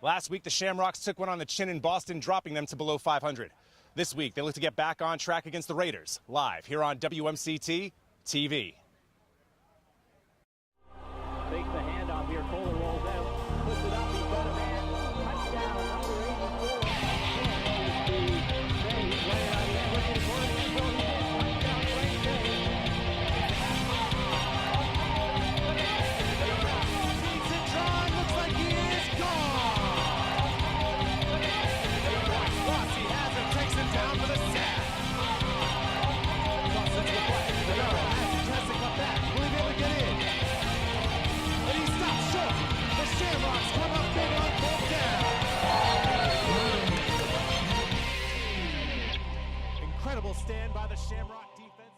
Last week, the Shamrocks took one on the chin in Boston, dropping them to below 500. This week, they look to get back on track against the Raiders, live here on WMCT-TV. Takes the handoff here. Kohler rolls out. Puts it up. He's got a man. Touchdown. Number 84. He's playing on the end. Looking for the end zone. Touchdown. Great day. Beats it. John looks like he is gone. Rossi has him. Takes him down for the sack. Tosses the play. As he tries to come back. Will he be able to get in? And he stops short. The Shamrocks come up big on fourth down. Incredible stand by the Shamrock defense.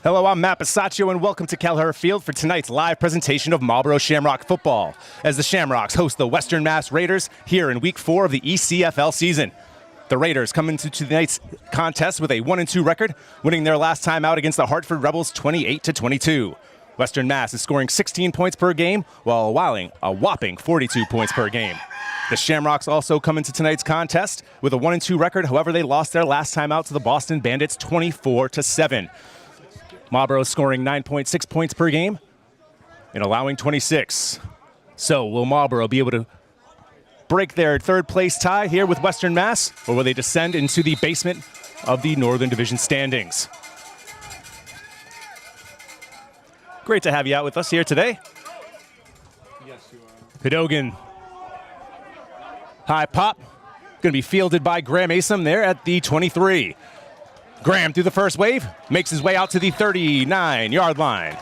Hello, I'm Matt Bisaccio, and welcome to Kelleher Field for tonight's live presentation of Marlborough Shamrock football, as the Shamrocks host the Western Mass Raiders here in Week 4 of the ECFL season. The Raiders come into tonight's contest with a 1-2 record, winning their last time out against the Hartford Rebels 28-22. Western Mass is scoring 16 points per game, while allowing a whopping 42 points per game. The Shamrocks also come into tonight's contest with a 1-2 record. However, they lost their last time out to the Boston Bandits 24-7. Marlborough scoring 9.6 points per game and allowing 26. So will Marlborough be able to break their third place tie here with Western Mass, or will they descend into the basement of the Northern Division standings? Great to have you out with us here today. Yes, you are. Cadogan. High pop. Going to be fielded by Graham Asom there at the 23. Graham through the first wave, makes his way out to the 39-yard line,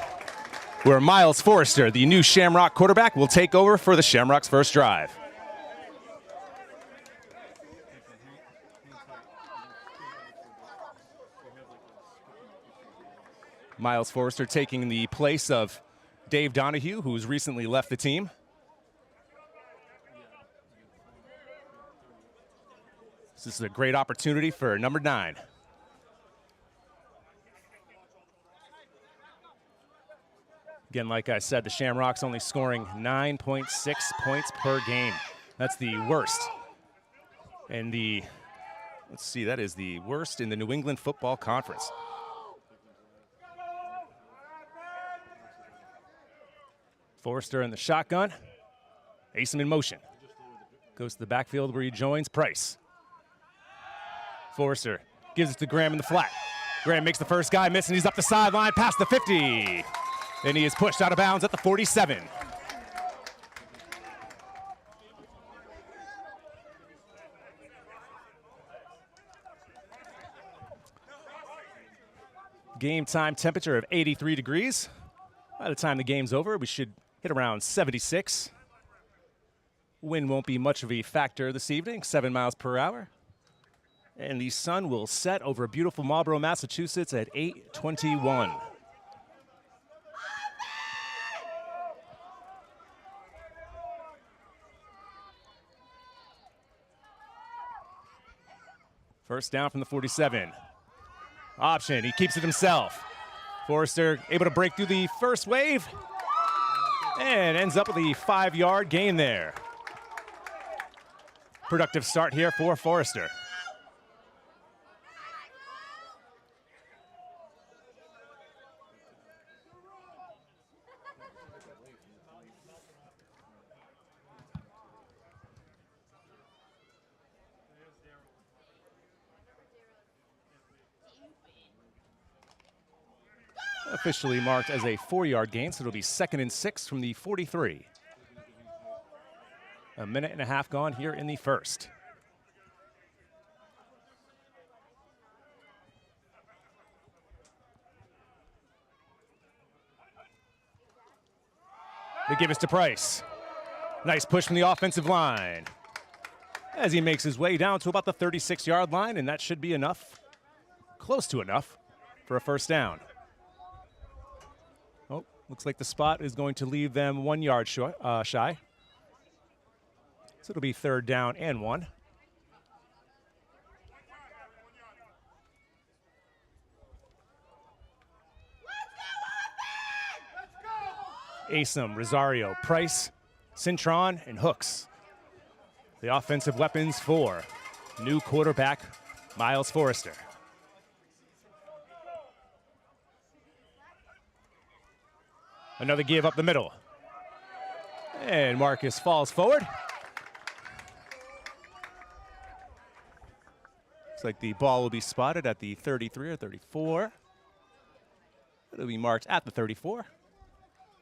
where Miles Forrester, the new Shamrock quarterback, will take over for the Shamrocks' first drive. Miles Forrester taking the place of Dave Donahue, who's recently left the team. This is a great opportunity for number 9. Again, like I said, the Shamrocks only scoring 9.6 points per game. That's the worst. And let's see, that is the worst in the New England Football Conference. Forrester in the shotgun. Asom in motion. Goes to the backfield where he joins Price. Forrester gives it to Graham in the flat. Graham makes the first guy miss, and he's up the sideline past the 50. Then he is pushed out of bounds at the 47. Game time temperature of 83 degrees. By the time the game's over, we should hit around 76. Wind won't be much of a factor this evening, 7 miles per hour. And the sun will set over beautiful Marlborough, Massachusetts at 8:21. First down from the 47. Option, he keeps it himself. Forrester able to break through the first wave and ends up with a 5-yard gain there. Productive start here for Forrester. Officially marked as a 4-yard gain, so it'll be 2nd and 6 from the 43. A minute and a half gone here in the first. They give us to Price. Nice push from the offensive line as he makes his way down to about the 36-yard line, and that should be enough, close to enough, for a first down. Oh, looks like the spot is going to leave them 1 yard shy. So it'll be 3rd down and 1. Asom, Rosario, Price, Cintron, and Hooks. The offensive weapons for new quarterback Miles Forrester. Another give up the middle. And Marcus falls forward. Looks like the ball will be spotted at the 33 or 34. It'll be marked at the 34.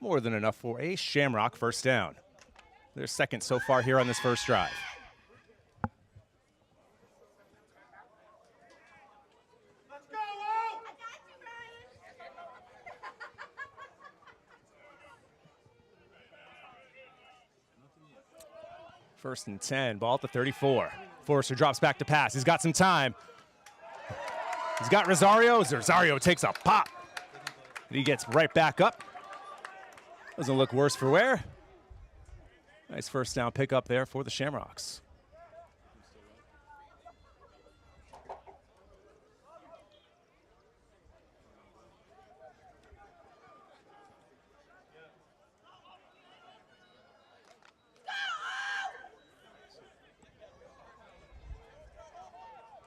More than enough for a Shamrock first down. Their 2nd so far here on this first drive. Let's go, Will! 1st and 10, ball at the 34. Forrester drops back to pass. He's got some time. He's got Rosario. Rosario takes a pop. And he gets right back up. Doesn't look worse for wear. Nice first down pickup there for the Shamrocks.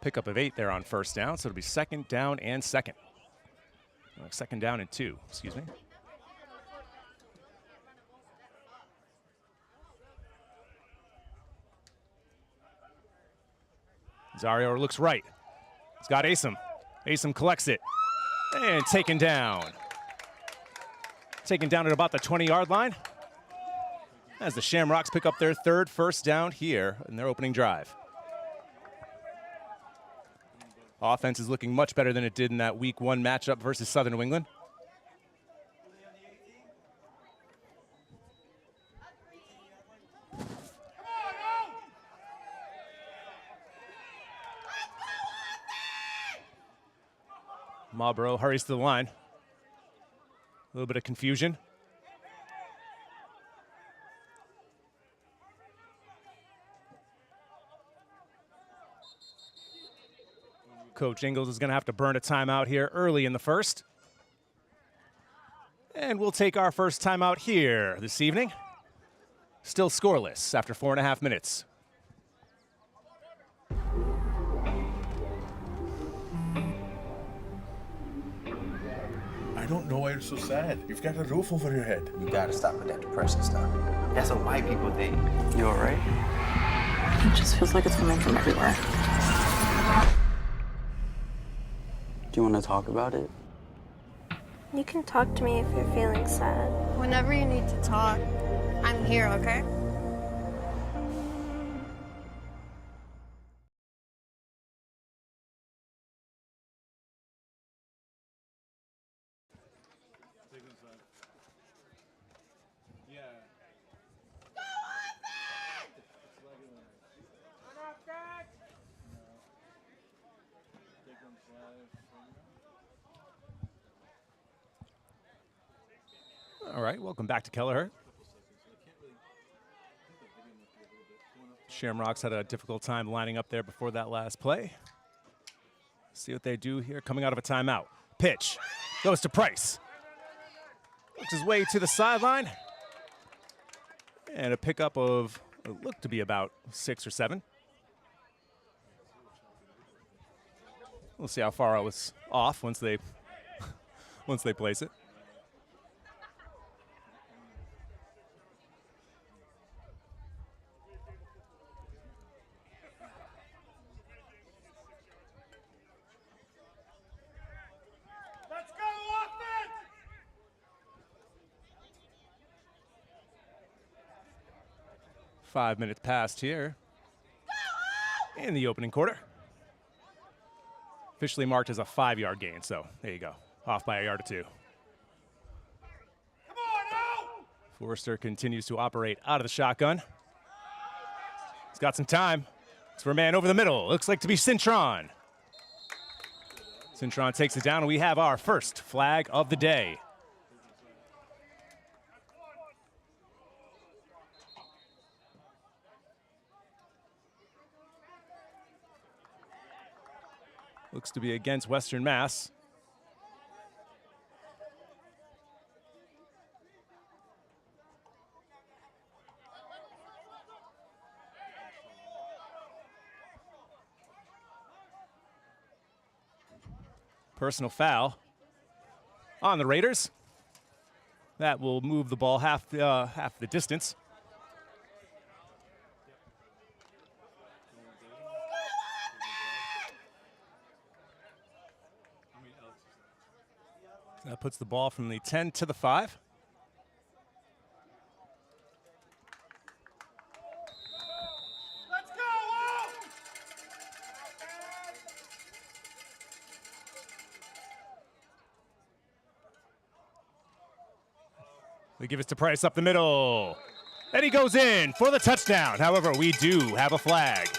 Pickup of 8 there on first down, so it'll be 2nd down and 2nd. 2nd down and 2, excuse me. Zario looks right. He's got Asom. Asom collects it and taken down. Taken down at about the 20-yard line as the Shamrocks pick up their 3rd first down here in their opening drive. Offense is looking much better than it did in that Week 1 matchup versus Southern New England. Marlborough hurries to the line. A little bit of confusion. Coach Ingles is going to have to burn a timeout here early in the first. And we'll take our first timeout here this evening. Still scoreless after 4.5 minutes. I don't know why you're so sad. You've got a roof over your head. You gotta stop with that depression stuff. That's what white people think. You alright? It just feels like it's coming from everywhere. Do you want to talk about it? You can talk to me if you're feeling sad. Whenever you need to talk, I'm here, okay? All right, welcome back to Kelleher. Shamrocks had a difficult time lining up there before that last play. See what they do here coming out of a timeout. pitch. Goes to Price. Works his way to the sideline. And a pickup of what looked to be about 6 or 7. We'll see how far I was off once they place it. Let's go, offense! 5 minutes passed here in the opening quarter. Officially marked as a 5-yard gain, so there you go. Off by a yard or 2. Come on, now! Forrester continues to operate out of the shotgun. He's got some time. It's for a man over the middle. Looks like to be Cintron. Cintron takes it down, and we have our first flag of the day. Looks to be against Western Mass. Personal foul on the Raiders. That will move the ball half the distance. That puts the ball from the 10 to the 5. Let's go, out! They give it to Price up the middle. And he goes in for the touchdown. However, we do have a flag.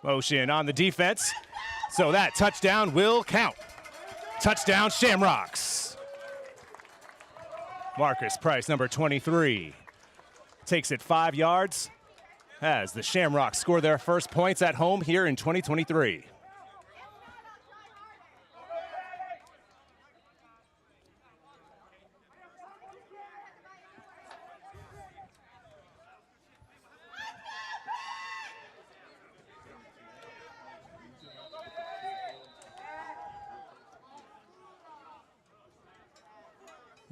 Motion on the defense. So that touchdown will count. Touchdown, Shamrocks. Marcus Price, number 23, takes it 5 yards as the Shamrocks score their first points at home here in 2023.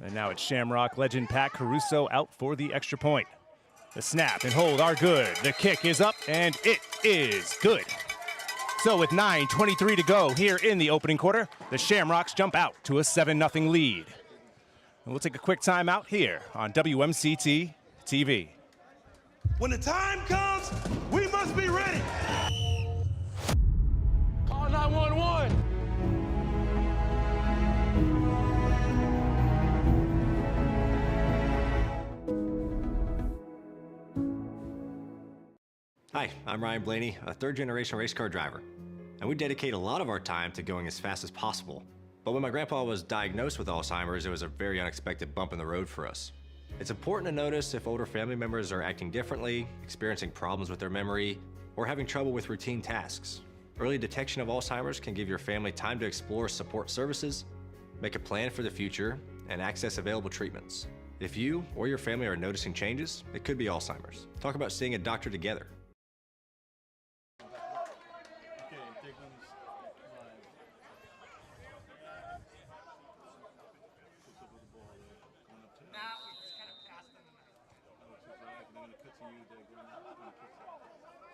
And now it's Shamrock legend Pat Caruso out for the extra point. The snap and hold are good. The kick is up, and it is good. So with 9:23 to go here in the opening quarter, the Shamrocks jump out to a 7-0 lead. And we'll take a quick timeout here on WMCT-TV. When the time comes, we must be ready. Call 911. Hi, I'm Ryan Blaney, a third-generation race car driver, and we dedicate a lot of our time to going as fast as possible. But when my grandpa was diagnosed with Alzheimer's, it was a very unexpected bump in the road for us. It's important to notice if older family members are acting differently, experiencing problems with their memory, or having trouble with routine tasks. Early detection of Alzheimer's can give your family time to explore support services, make a plan for the future, and access available treatments. If you or your family are noticing changes, it could be Alzheimer's. Talk about seeing a doctor together.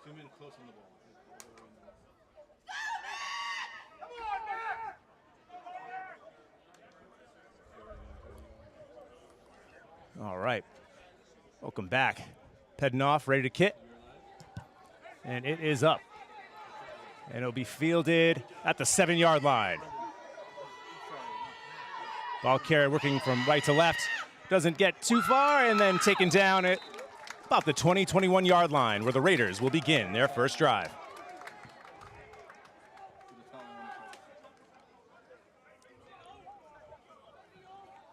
Zoom in close on the ball. All right. Welcome back. Heading off, ready to kit. And it is up. And it'll be fielded at the 7-yard line. Ball carrier working from right to left. Doesn't get too far, and then taken down at about the 20-21-yard line, where the Raiders will begin their first drive.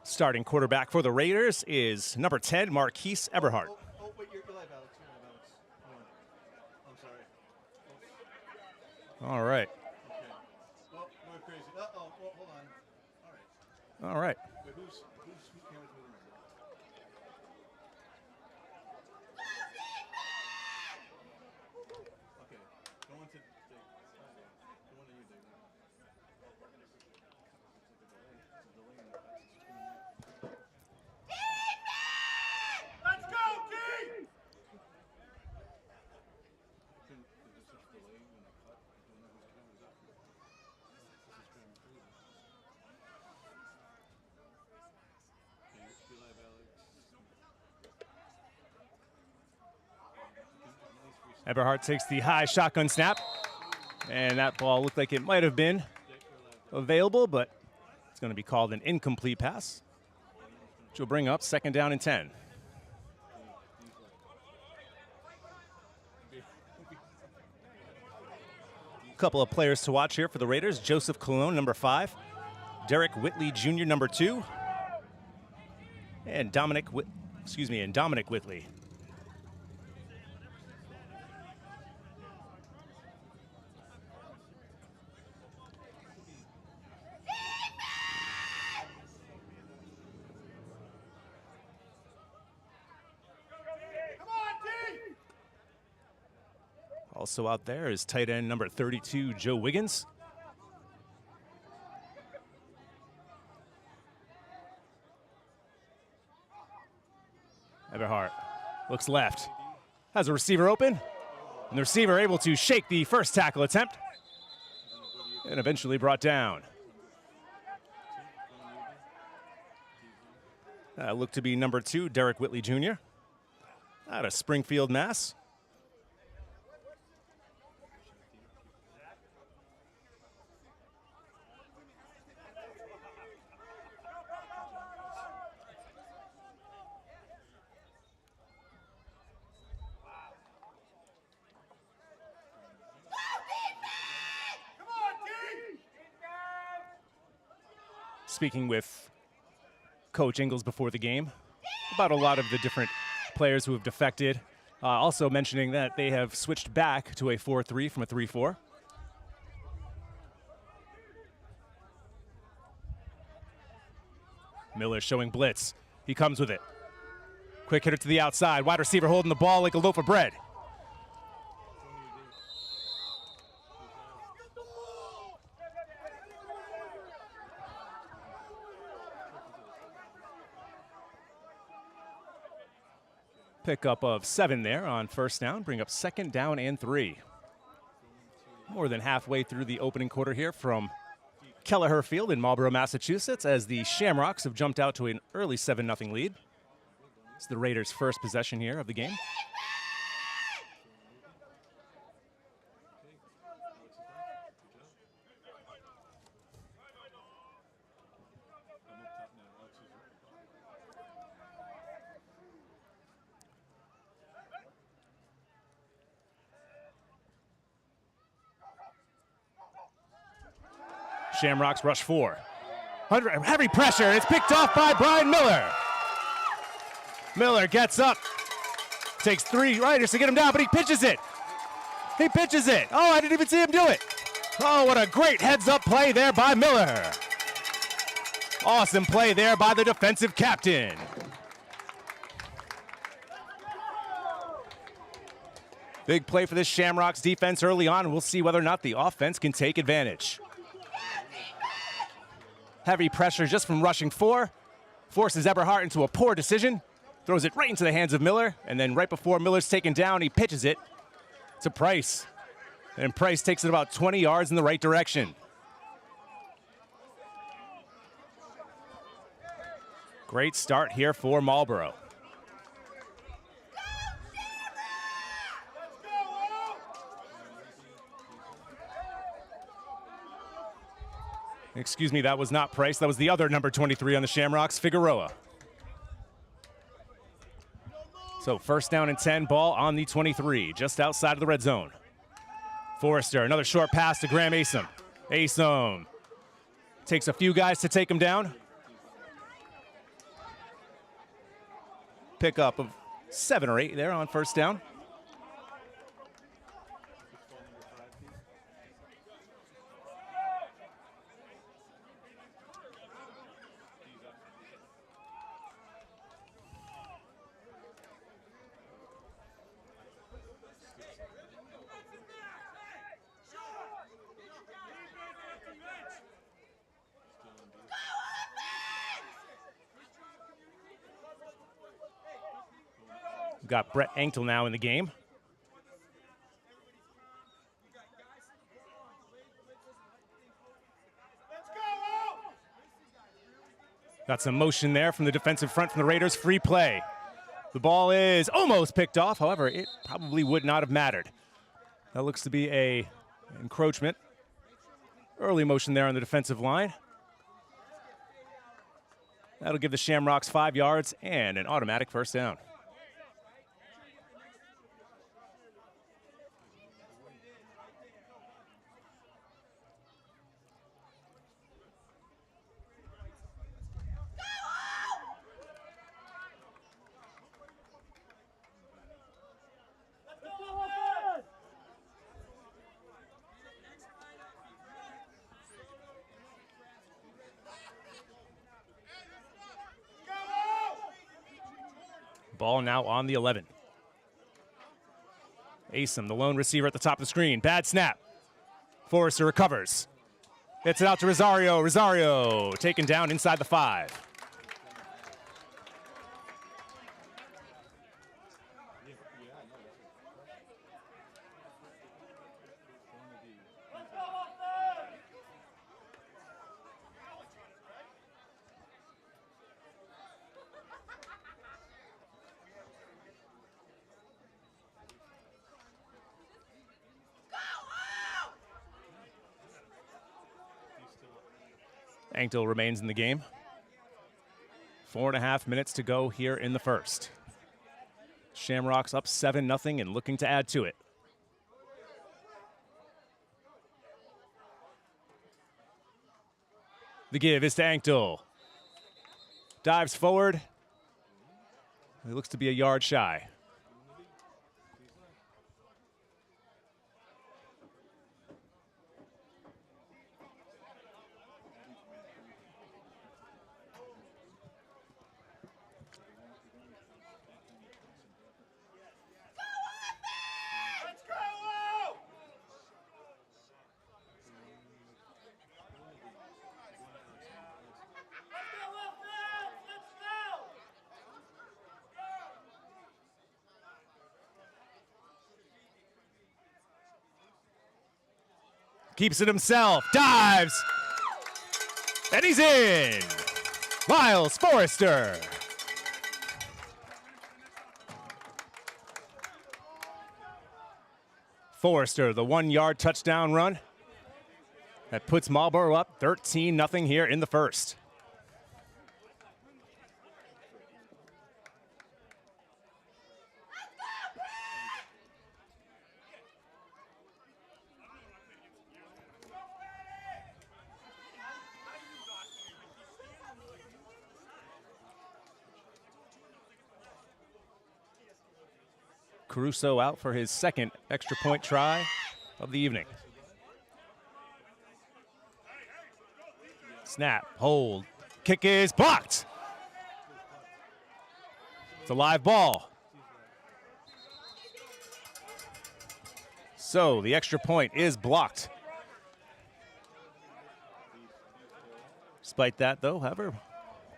Starting quarterback for the Raiders is number 10, Marquise Eberhardt. Oh, wait, you're live, Alex. You're live, Alex. All right. Well, going crazy. Uh-oh. Well, hold on. All right. All right. Wait, who carries me around? Okay. Go on to Dave. Go on to you, Dave. Let's go, King! Eberhardt takes the high shotgun snap. And that ball looked like it might have been available, but it's going to be called an incomplete pass, which will bring up 2nd down and 10. A couple of players to watch here for the Raiders. Joseph Colon, number 5. Derek Whitley Jr., number 2. And Dominic Whitley. Also out there is tight end number 32, Joe Wiggins. Eberhardt looks left, has a receiver open, and the receiver able to shake the first tackle attempt, and eventually brought down. That looked to be number 2, Derek Whitley Jr. out of Springfield, Mass. Speaking with Coach Ingles before the game about a lot of the different players who have defected. Also mentioning that they have switched back to a 4-3 from a 3-4. Miller showing blitz. He comes with it. Quick hitter to the outside. Wide receiver holding the ball like a loaf of bread. Pickup of 7 there on 1st down. Bring up 2nd down and 3. More than halfway through the opening quarter here from Kelleher Field in Marlborough, Massachusetts, as the Shamrocks have jumped out to an early 7-0 lead. It's the Raiders' first possession here of the game. Shamrocks rush 4. Heavy pressure, and it's picked off by Brian Miller. Miller gets up, takes 3 riders to get him down, but he pitches it. He pitches it. Oh, I didn't even see him do it. Oh, what a great heads-up play there by Miller. Awesome play there by the defensive captain. Big play for this Shamrocks defense early on, and we'll see whether or not the offense can take advantage. Heavy pressure just from rushing 4. Forces Eberhardt into a poor decision. Throws it right into the hands of Miller. And then right before Miller's taken down, he pitches it to Price. And Price takes it about 20 yards in the right direction. Great start here for Marlborough. Excuse me, that was not Price. That was the other number 23 on the Shamrocks, Figueroa. So 1st down and 10, ball on the 23, just outside of the red zone. Forrester, another short pass to Graham Asom. Asom takes a few guys to take him down. Pickup of 7 or 8 there on 1st down. We've got Brett Anktel now in the game. Got some motion there from the defensive front from the Raiders. Free play. The ball is almost picked off. However, it probably would not have mattered. That looks to be a encroachment. Early motion there on the defensive line. That'll give the Shamrocks 5 yards and an automatic first down. Ball now on the 11. Asim, the lone receiver at the top of the screen. Bad snap. Forrester recovers. Gets it out to Rosario. Rosario taken down inside the 5. Anktel remains in the game. 4.5 minutes to go here in the first. Shamrocks up 7-0 and looking to add to it. The give is to Anktel. Dives forward. It looks to be a yard shy. Keeps it himself, dives, and he's in. Miles Forrester. Forrester, the 1-yard touchdown run. That puts Marlborough up 13-0 here in the first. Caruso out for his second extra point try of the evening. Snap, hold, kick is blocked. It's a live ball. So the extra point is blocked. Despite that, though, however,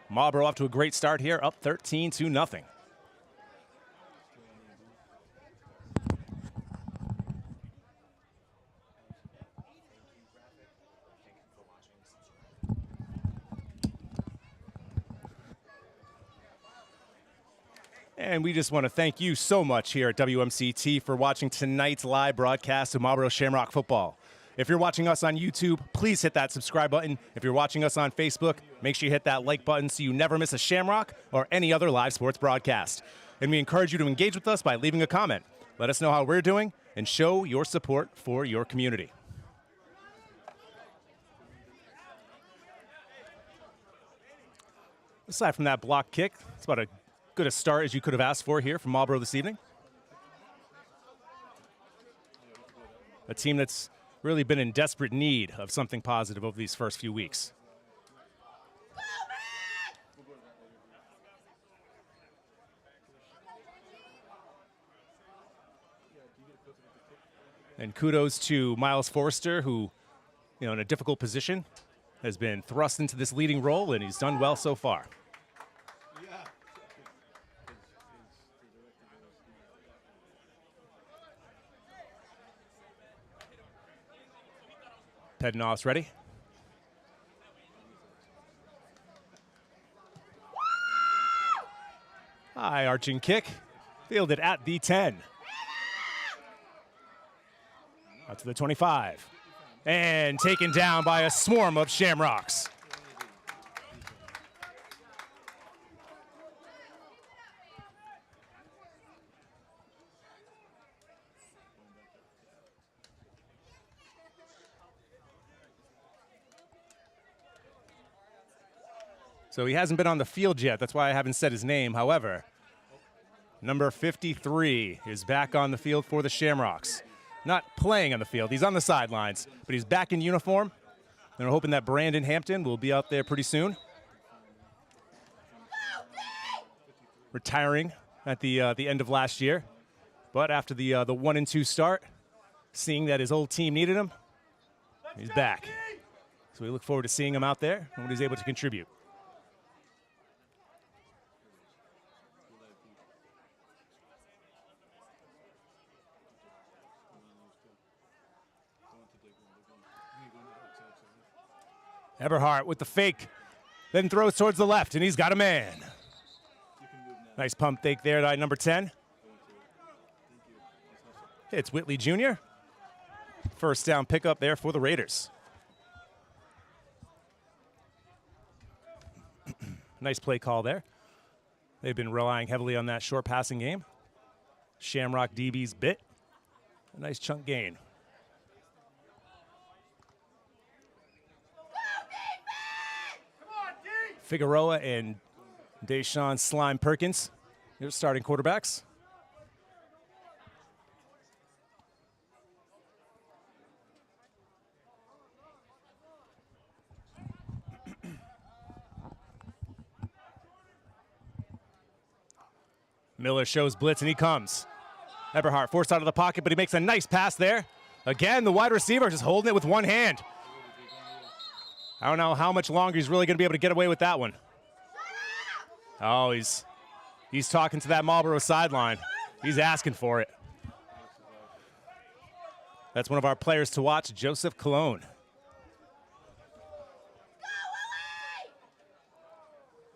Marlborough off to a great start here, up 13-0. And we just want to thank you so much here at WMCT for watching tonight's live broadcast of Marlborough Shamrock football. If you're watching us on YouTube, please hit that subscribe button. If you're watching us on Facebook, make sure you hit that like button so you never miss a Shamrock or any other live sports broadcast. And we encourage you to engage with us by leaving a comment. Let us know how we're doing and show your support for your community. Aside from that block kick, it's about as good a start as you could have asked for here from Marlborough this evening. A team that's really been in desperate need of something positive over these first few weeks. And kudos to Miles Forrester, who, in a difficult position, has been thrust into this leading role, and he's done well so far. Pednoff's ready. High arching kick, fielded at the 10. Out to the 25. And taken down by a swarm of Shamrocks. So he hasn't been on the field yet. That's why I haven't said his name. However, number 53 is back on the field for the Shamrocks. Not playing on the field. He's on the sidelines, but he's back in uniform. And we're hoping that Brandon Hampton will be out there pretty soon. Retiring at the end of last year. But after the 1-2 start, seeing that his old team needed him, he's back. So we look forward to seeing him out there and what he's able to contribute. Eberhardt with the fake, then throws towards the left, and he's got a man. Nice pump fake there by number 10. It's Whitley Jr. First down pickup there for the Raiders. Nice play call there. They've been relying heavily on that short passing game. Shamrock DB's bit. A nice chunk gain. Figueroa and Deshaun Slime Perkins, your starting quarterbacks. Miller shows blitz, and he comes. Eberhardt forced out of the pocket, but he makes a nice pass there. Again, the wide receiver just holding it with one hand. I don't know how much longer he's really going to be able to get away with that one. Oh, he's talking to that Marlborough sideline. He's asking for it. That's one of our players to watch, Joseph Cologne.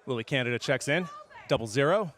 Willie Canada checks in, 0-0.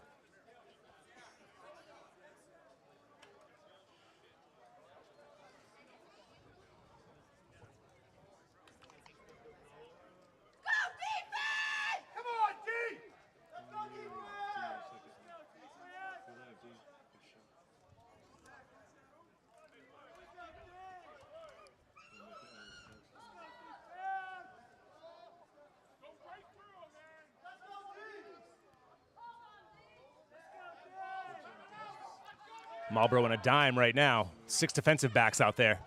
Marlborough on a dime right now. 6 defensive backs out there.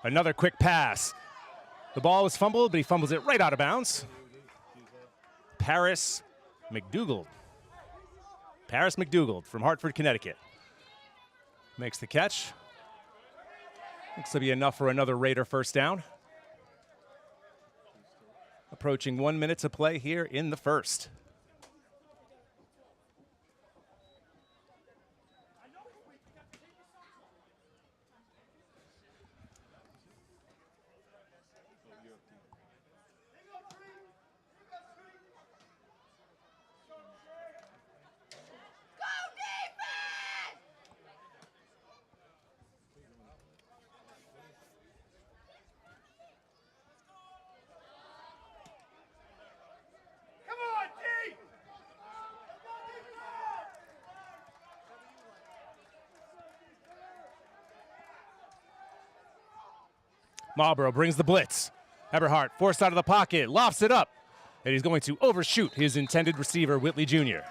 Another quick pass. The ball was fumbled, but he fumbles it right out of bounds. Paris McDougald. Paris McDougald from Hartford, Connecticut. Makes the catch. Looks to be enough for another Raider first down. Approaching 1 minute to play here in the first. Marlborough brings the blitz. Eberhardt forced out of the pocket, lofts it up, and he's going to overshoot his intended receiver, Whitley Jr.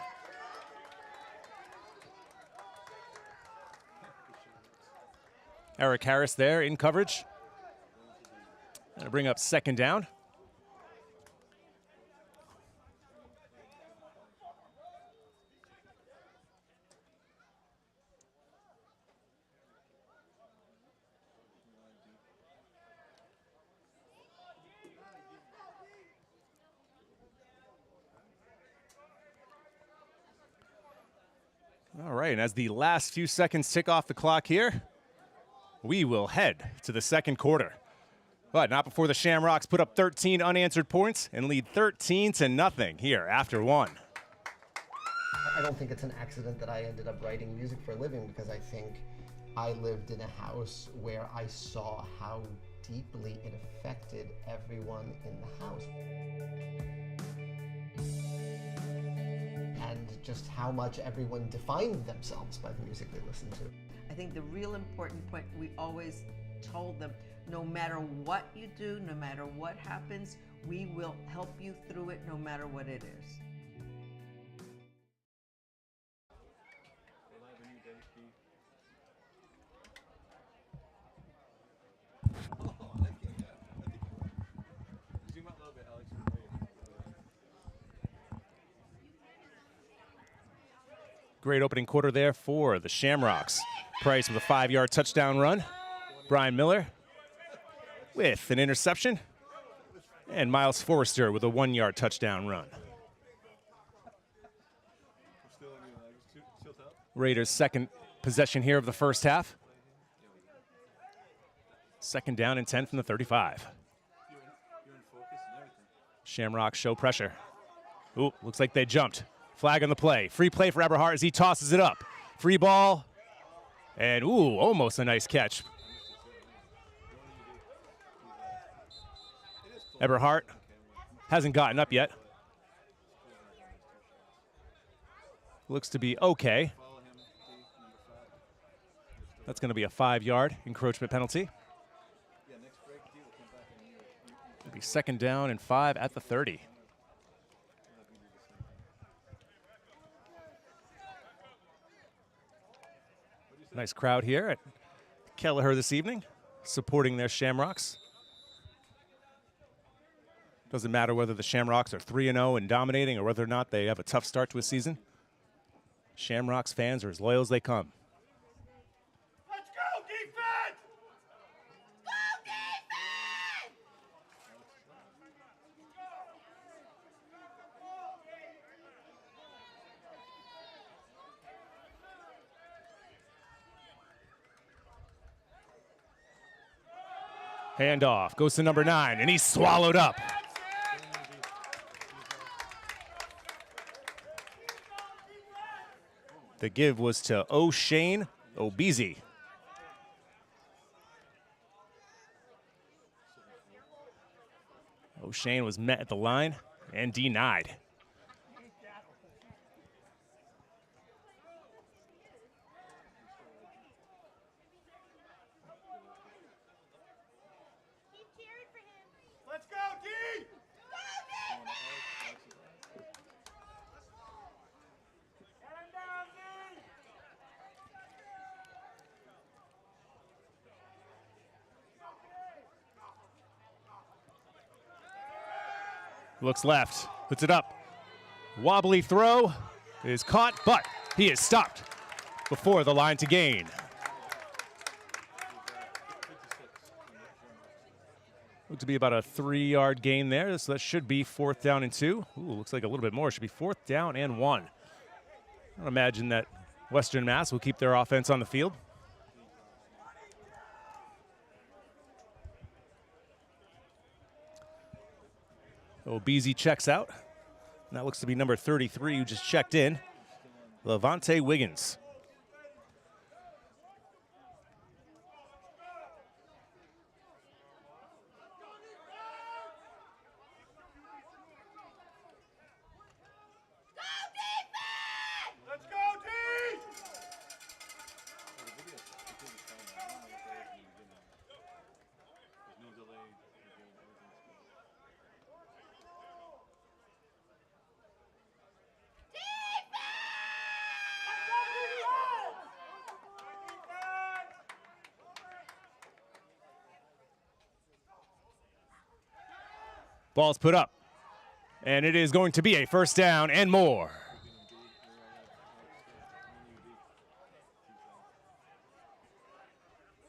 Eric Harris there in coverage. Gonna bring up second down. All right, and as the last few seconds tick off the clock here, we will head to the second quarter. But not before the Shamrocks put up 13 unanswered points and lead 13-0 here after one. I don't think it's an accident that I ended up writing music for a living, because I think I lived in a house where I saw how deeply it affected everyone in the house. And just how much everyone defined themselves by the music they listened to. I think the real important point, we always told them, no matter what you do, no matter what happens, we will help you through it no matter what it is. Great opening quarter there for the Shamrocks. Price with a 5-yard touchdown run. Brian Miller with an interception. And Miles Forrester with a 1-yard touchdown run. Raiders' second possession here of the first half. 2nd down and 10 from the 35. Shamrocks show pressure. Ooh, looks like they jumped. Flag on the play. Free play for Eberhardt as he tosses it up. Free ball. And, ooh, almost a nice catch. Eberhardt hasn't gotten up yet. Looks to be okay. That's going to be a 5-yard encroachment penalty. It'll be 2nd down and 5 at the 30. Nice crowd here at Kelleher this evening, supporting their Shamrocks. Doesn't matter whether the Shamrocks are 3-0 and dominating or whether or not they have a tough start to a season. Shamrocks fans are as loyal as they come. Let's go, defense! Go, defense! Handoff goes to number 9, and he's swallowed up. The give was to O'Shane Obizi. O'Shane was met at the line and denied. Let's go, D! Looks left, puts it up. Wobbly throw is caught, but he is stopped before the line to gain. Looked to be about a 3-yard gain there, so that should be 4th down and 2. Ooh, looks like a little bit more. Should be 4th down and 1. I don't imagine that Western Mass will keep their offense on the field. Obizi checks out. And that looks to be number 33 who just checked in, Levante Wiggins. Let's go, D! Ball's put up, and it is going to be a 1st down and more.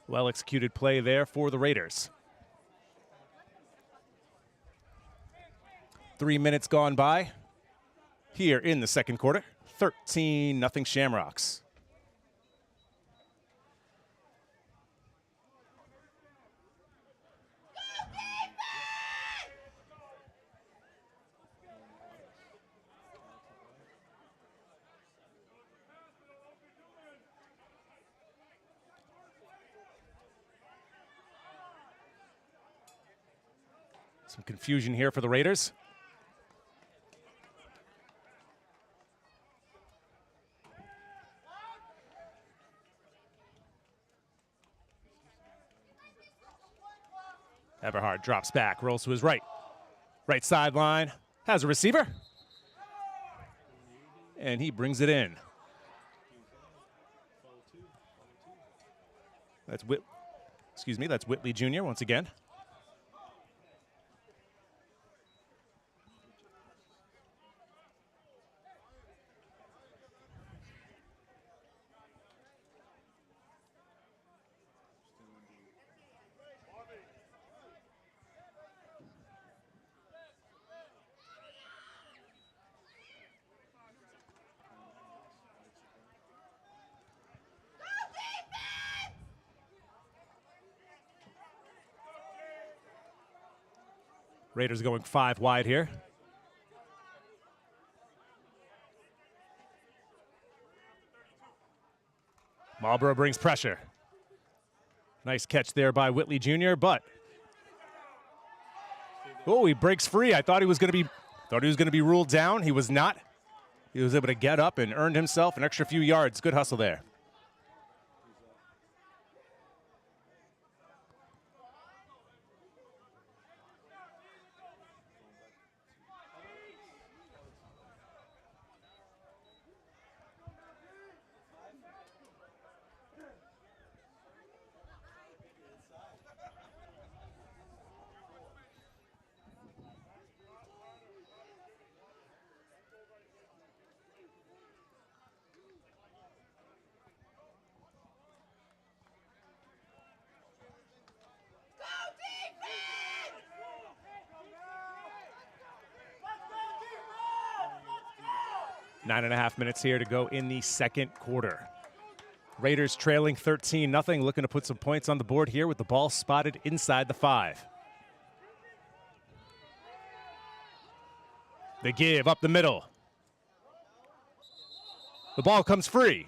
Well executed play there for the Raiders. 3 minutes gone by here in the 2nd quarter. 13-0 Shamrocks. Some confusion here for the Raiders. Everhard drops back, rolls to his right. Right sideline, has a receiver. And he brings it in. That's that's Whitley Jr. once again. Raiders going 5 wide here. Marlborough brings pressure. Nice catch there by Whitley Jr., but oh, he breaks free. I thought he was going to be ruled down. He was not. He was able to get up and earned himself an extra few yards. Good hustle there. Nine and a half minutes here to go in the second quarter. Raiders trailing 13-0, looking to put some points on the board here with the ball spotted inside the 5. They give up the middle. The ball comes free.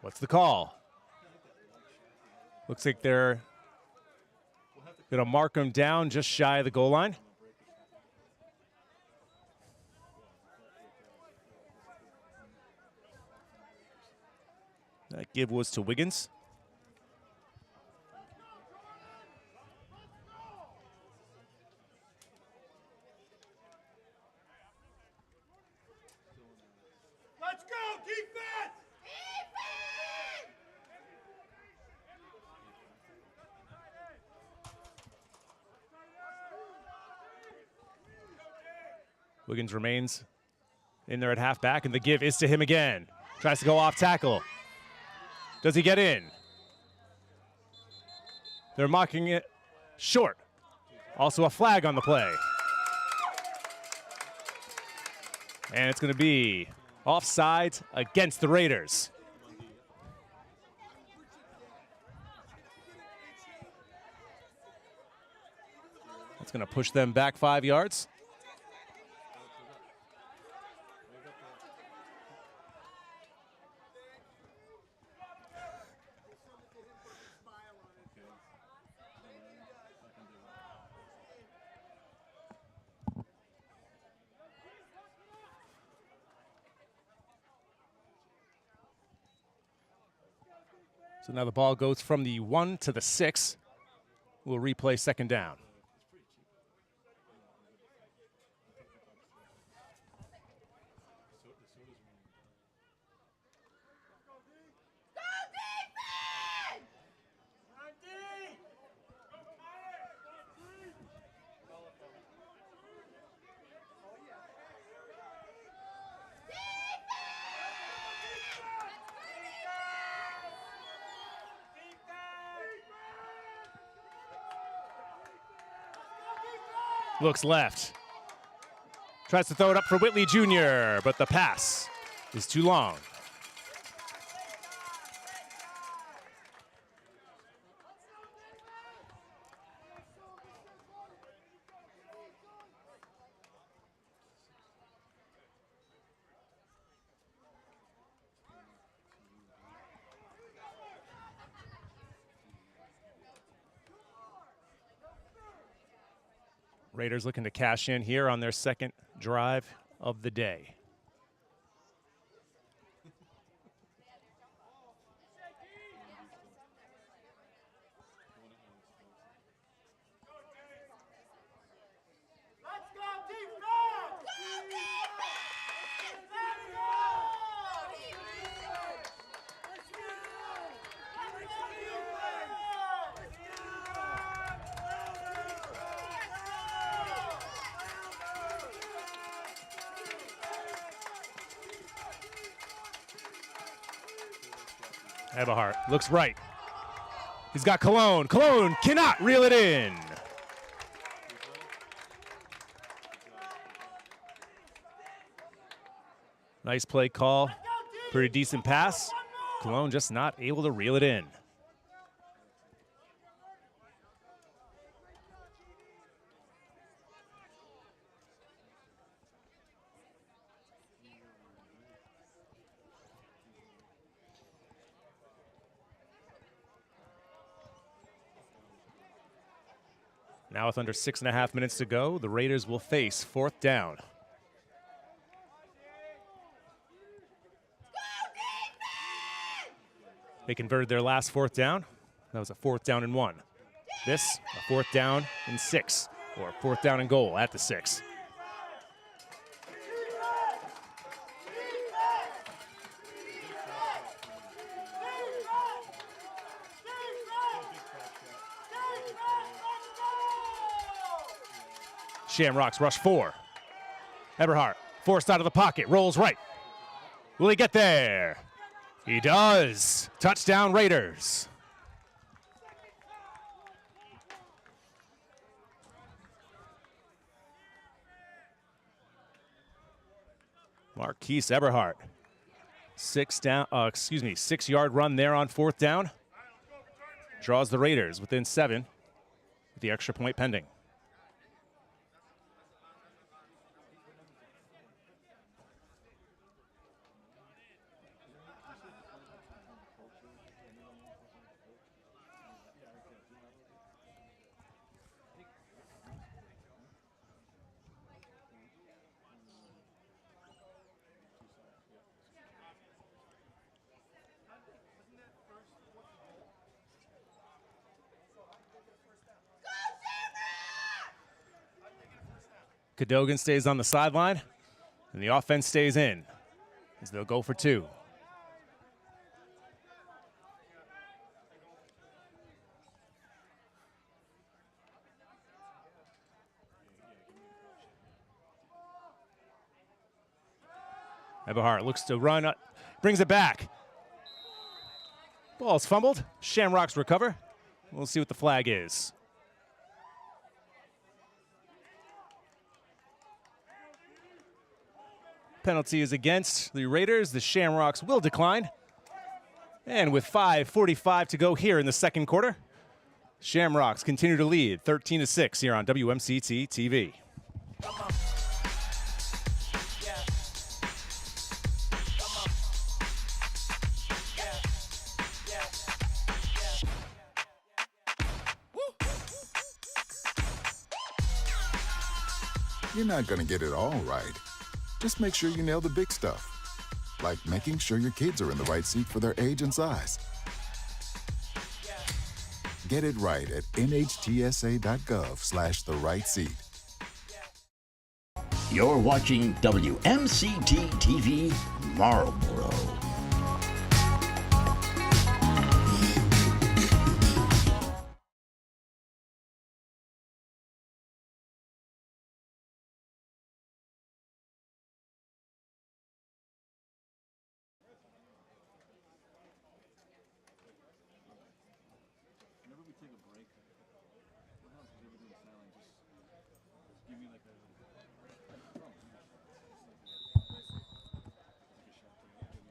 What's the call? Looks like they're going to mark him down just shy of the goal line. That give was to Wiggins. Let's go, defense! Wiggins remains in there at halfback, and the give is to him again. Tries to go off tackle. Does he get in? They're mocking it short. Also a flag on the play. And it's going to be offside against the Raiders. That's going to push them back 5 yards. So now the ball goes from the 1 to the 6. We'll replay second down. Looks left. Tries to throw it up for Whitley Jr., but the pass is too long. Raiders looking to cash in here on their second drive of the day. Eberhardt looks right. He's got Cologne. Cologne cannot reel it in. Nice play call. Pretty decent pass. Cologne just not able to reel it in. Now with under 6.5 minutes to go, the Raiders will face fourth down. They converted their last fourth down. That was a 4th down and 1. This, a 4th down and 6, or a 4th down and goal at the 6. Shamrocks rush 4. Eberhardt forced out of the pocket, rolls right. Will he get there? He does. Touchdown Raiders. Marquise Eberhardt. 6-yard run there on 4th down. Draws the Raiders within 7 with the extra point pending. Cadogan stays on the sideline, and the offense stays in as they'll go for 2. Eberhardt looks to run, brings it back. Ball's fumbled. Shamrocks recover. We'll see what the flag is. Penalty is against the Raiders. The Shamrocks will decline. And with 5:45 to go here in the second quarter, Shamrocks continue to lead 13-6 here on WMCT-TV. You're not going to get it all right. Just make sure you nail the big stuff, like making sure your kids are in the right seat for their age and size. Get it right at nhtsa.gov/the-right-seat. You're watching WMCT-TV Marlborough.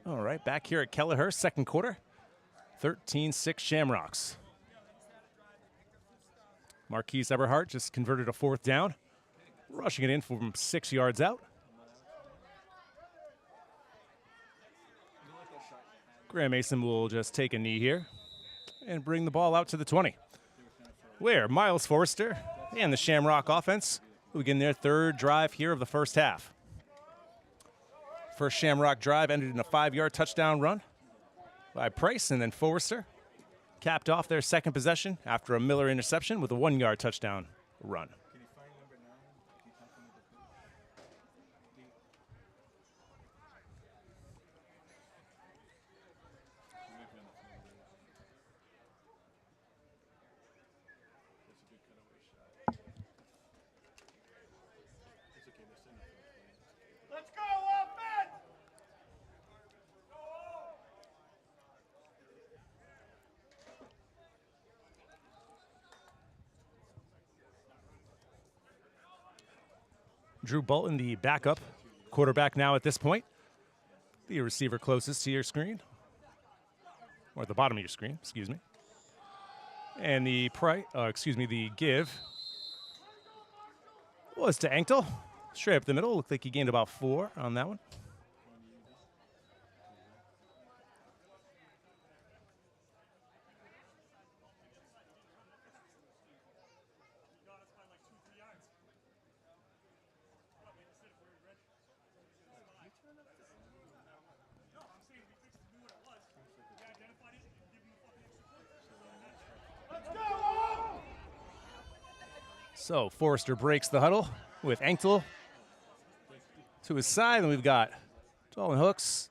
All right, back here at Kelleher, second quarter, 13-6 Shamrocks. Marquise Eberhardt just converted a 4th down, rushing it in from 6 yards out. Graham Mason will just take a knee here and bring the ball out to the 20, where Miles Forrester and the Shamrock offense We begin their third drive here of the first half. First Shamrock drive ended in a 5-yard touchdown run by Price, and then Forrester capped off their second possession after a Miller interception with a 1-yard touchdown run. Let's go, offense! Drew Bolton, the backup quarterback now at this point. The receiver closest to your screen, or at the bottom of your screen, excuse me. And the the give was to Anktel, straight up the middle. Looked like he gained about 4 on that one. So Forrester breaks the huddle with Anktel to his side, and we've got Dolan Hooks,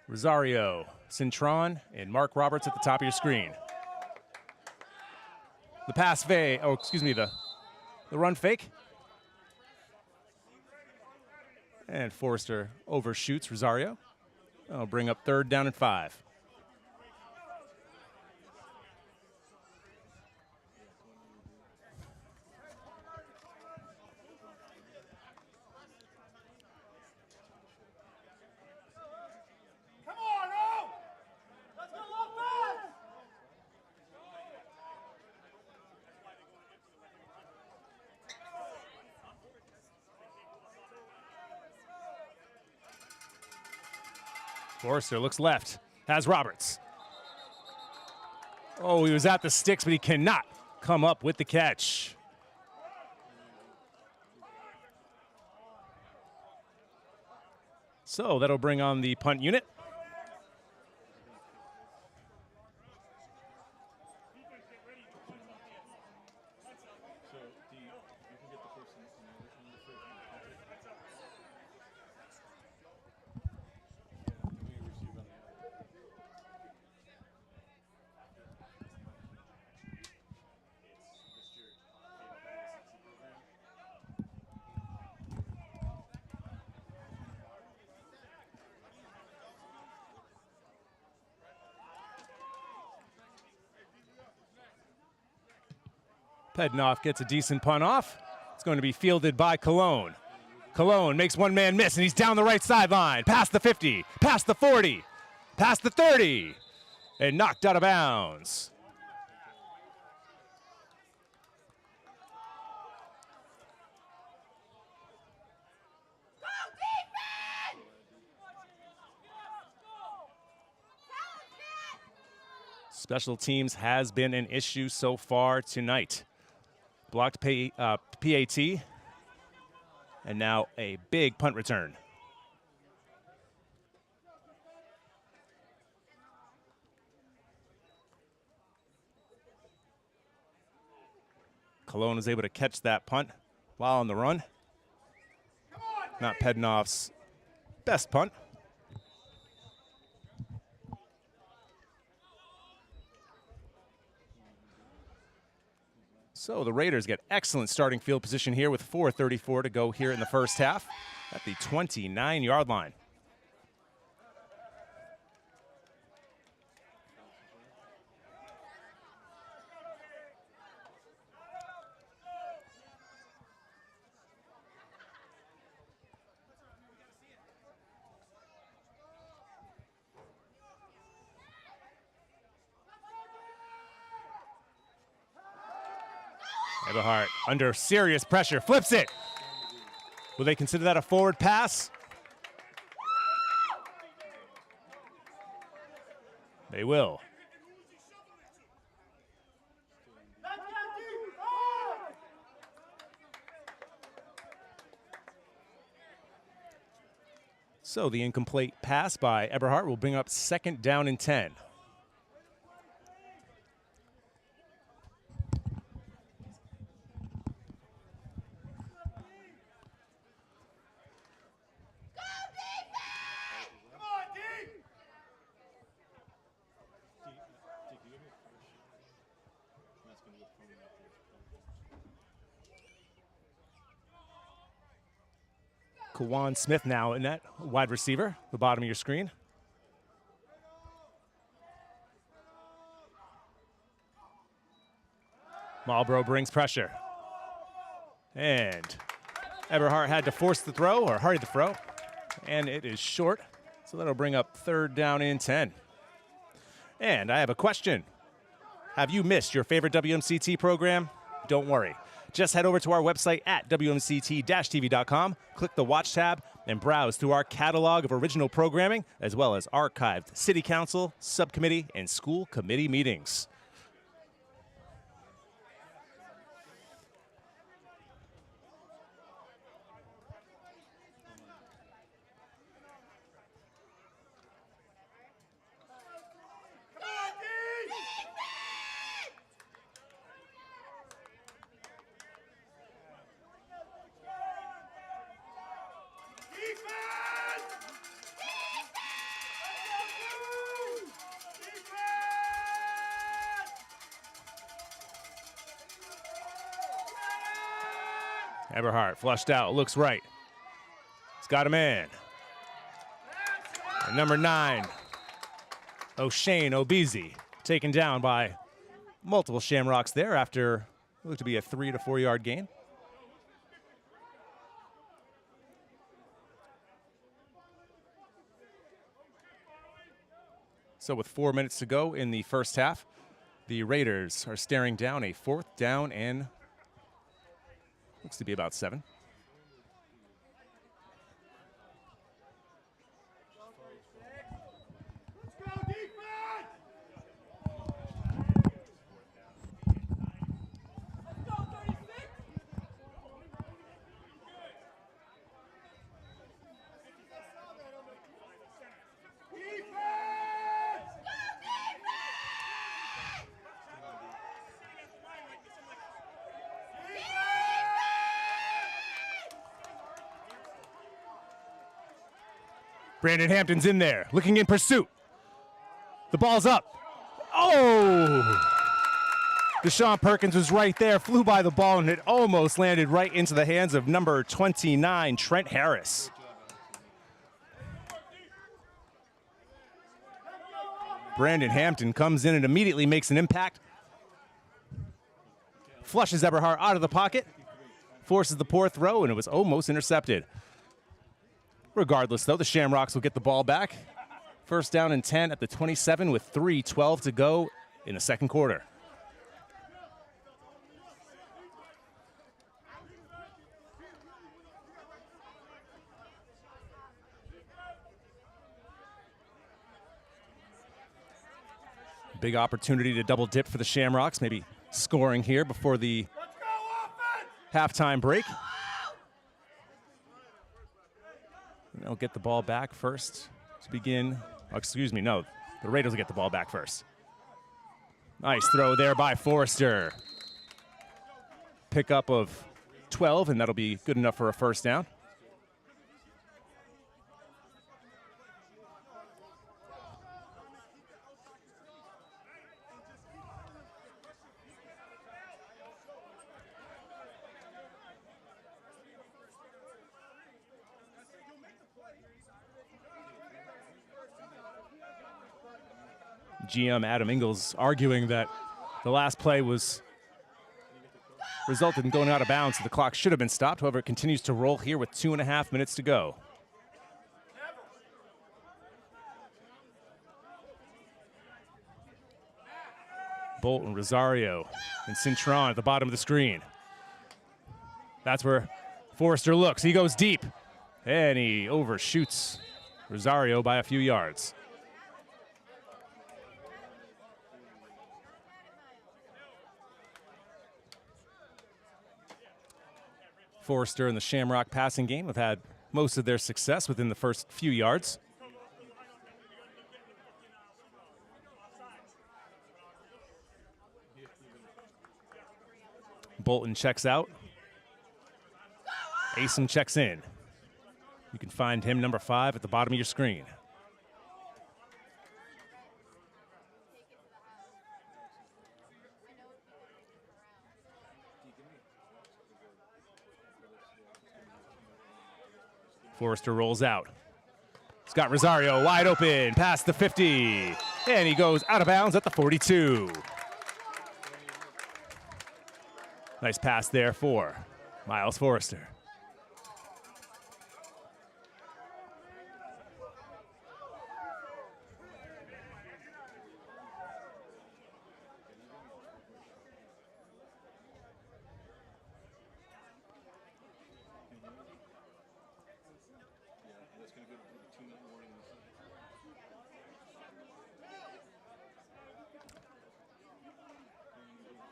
Rosario, Cintron, and Mark Roberts at the top of your screen. The the run fake. And Forrester overshoots Rosario. That'll bring up 3rd down and 5. Forrester looks left, has Roberts. Oh, he was at the sticks, but he cannot come up with the catch. So that'll bring on the punt unit. Pednoff gets a decent punt off. It's going to be fielded by Cologne. Cologne makes one man miss, and he's down the right sideline, past the 50, past the 40, past the 30, and knocked out of bounds. Special teams has been an issue so far tonight. Blocked PAT, and now a big punt return. Cologne is able to catch that punt while on the run. Not Pednoff's best punt. So the Raiders get excellent starting field position here with 4:34 to go here in the first half at the 29-yard line. Eberhardt under serious pressure, flips it. Will they consider that a forward pass? They will. So the incomplete pass by Eberhardt will bring up 2nd down and 10. Kawan Smith now in that wide receiver, the bottom of your screen. Marlborough brings pressure. And Eberhardt had to force the throw, or hurry the throw, and it is short. So that'll bring up 3rd down and 10. And I have a question. Have you missed your favorite WMCT program? Don't worry. Just head over to our website at WMCT-TV.com, click the Watch tab, and browse through our catalog of original programming, as well as archived City Council, Subcommittee, and School Committee meetings. Eberhardt flushed out, looks right. He's got a man. And number 9, O'Shane Obizi, taken down by multiple Shamrocks there after what looked to be a 3 to 4 yard gain. So with 4 minutes to go in the first half, the Raiders are staring down a 4th down and looks to be about 7. Brandon Hampton's in there, looking in pursuit. The ball's up. Oh! Deshaun Perkins was right there, flew by the ball, and it almost landed right into the hands of number 29, Trent Harris. Brandon Hampton comes in and immediately makes an impact. Flushes Eberhardt out of the pocket, forces the poor throw, and it was almost intercepted. Regardless, though, the Shamrocks will get the ball back. 1st down and 10 at the 27 with 3:12 to go in the second quarter. Big opportunity to double dip for the Shamrocks, maybe scoring here before the halftime break. They'll get the ball back first to begin. Oh, excuse me, no. The Raiders will get the ball back first. Nice throw there by Forrester. Pickup of 12, and that'll be good enough for a 1st down. GM Adam Ingles arguing that the last play resulted in going out of bounds, so the clock should have been stopped. However, it continues to roll here with 2.5 minutes to go. Bolton, Rosario, and Cintron at the bottom of the screen. That's where Forrester looks. He goes deep, and he overshoots Rosario by a few yards. Forrester and the Shamrock passing game have had most of their success within the first few yards. Bolton checks out. Asim checks in. You can find him, number 5, at the bottom of your screen. Forrester rolls out. Scott Rosario wide open, past the 50, and he goes out of bounds at the 42. Nice pass there for Miles Forrester.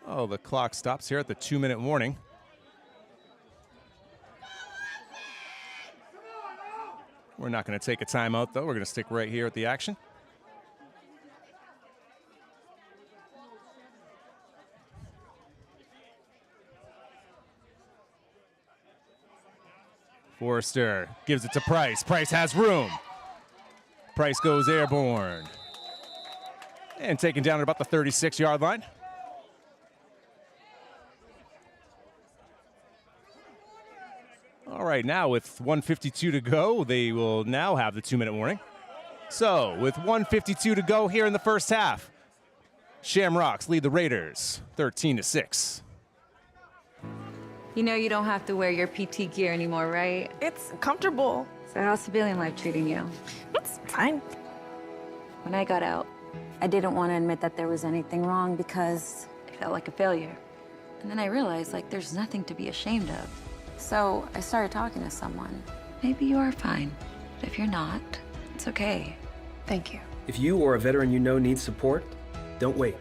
Oh, the clock stops here at the 2-minute warning. We're not going to take a timeout, though. We're going to stick right here at the action. Forrester gives it to Price. Price has room. Price goes airborne. And taken down at about the 36-yard line. All right, now with 1:52 to go, they will now have the 2-minute warning. So with 1:52 to go here in the first half, Shamrocks lead the Raiders 13-6. You know you don't have to wear your PT gear anymore, right? It's comfortable. So how's civilian life treating you? It's fine. When I got out, I didn't want to admit that there was anything wrong because it felt like a failure. And then I realized, like, there's nothing to be ashamed of. So I started talking to someone. Maybe you are fine, but if you're not, it's okay. Thank you. If you or a veteran you know needs support, don't wait.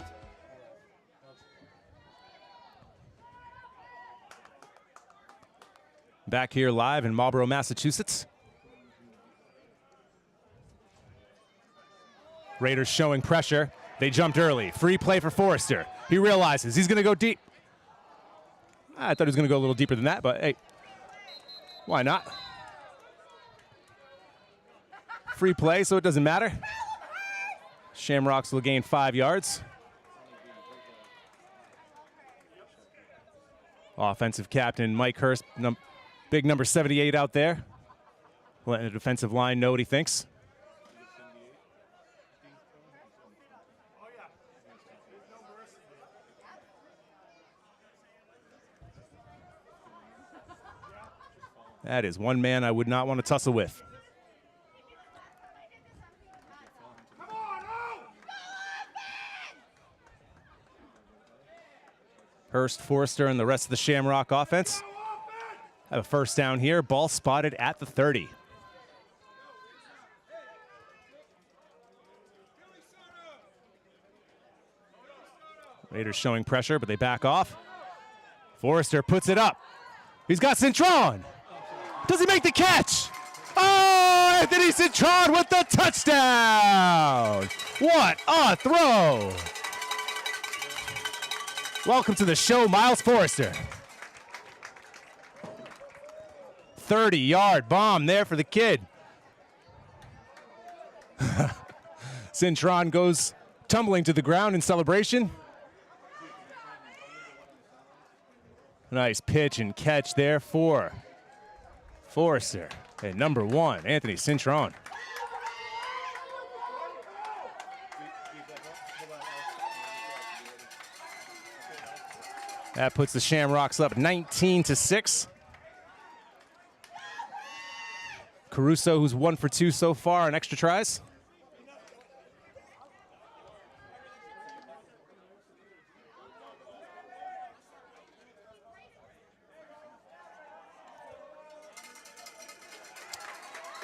Back here live in Marlborough, Massachusetts. Raiders showing pressure. They jumped early. Free play for Forrester. He realizes he's going to go deep. I thought he was going to go a little deeper than that, but hey, why not? Free play, so it doesn't matter. Shamrocks will gain 5 yards. Offensive captain Mike Hurst, big number 78 out there, letting the defensive line know what he thinks. That is one man I would not want to tussle with. Hurst, Forrester, and the rest of the Shamrock offense have a first down here. Ball spotted at the 30. Raiders showing pressure, but they back off. Forrester puts it up. He's got Cintron. Does he make the catch? Oh, Anthony Cintron with the touchdown. What a throw. Welcome to the show, Miles Forrester. 30-yard bomb there for the kid. Cintron goes tumbling to the ground in celebration. Nice pitch and catch there for Forrester. And number 1, Anthony Cintron. That puts the Shamrocks up 19-6. Caruso, who's 1 for 2 so far on extra tries.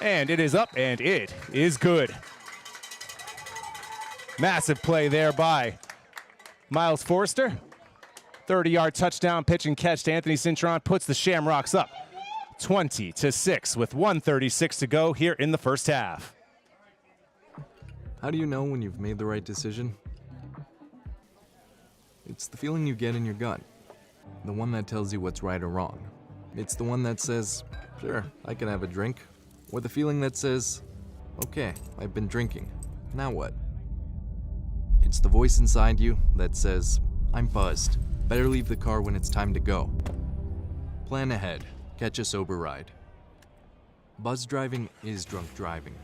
And it is up, and it is good. Massive play there by Miles Forrester. 30-yard touchdown pitch and catch to Anthony Cintron puts the Shamrocks up 20-6 with 1:36 to go here in the first half. How do you know when you've made the right decision? It's the feeling you get in your gut. The one that tells you what's right or wrong. It's the one that says, sure, I can have a drink. Or the feeling that says, okay, I've been drinking. Now what? It's the voice inside you that says, I'm buzzed. Better leave the car when it's time to go. Plan ahead. Catch a sober ride. Buzz driving is drunk driving.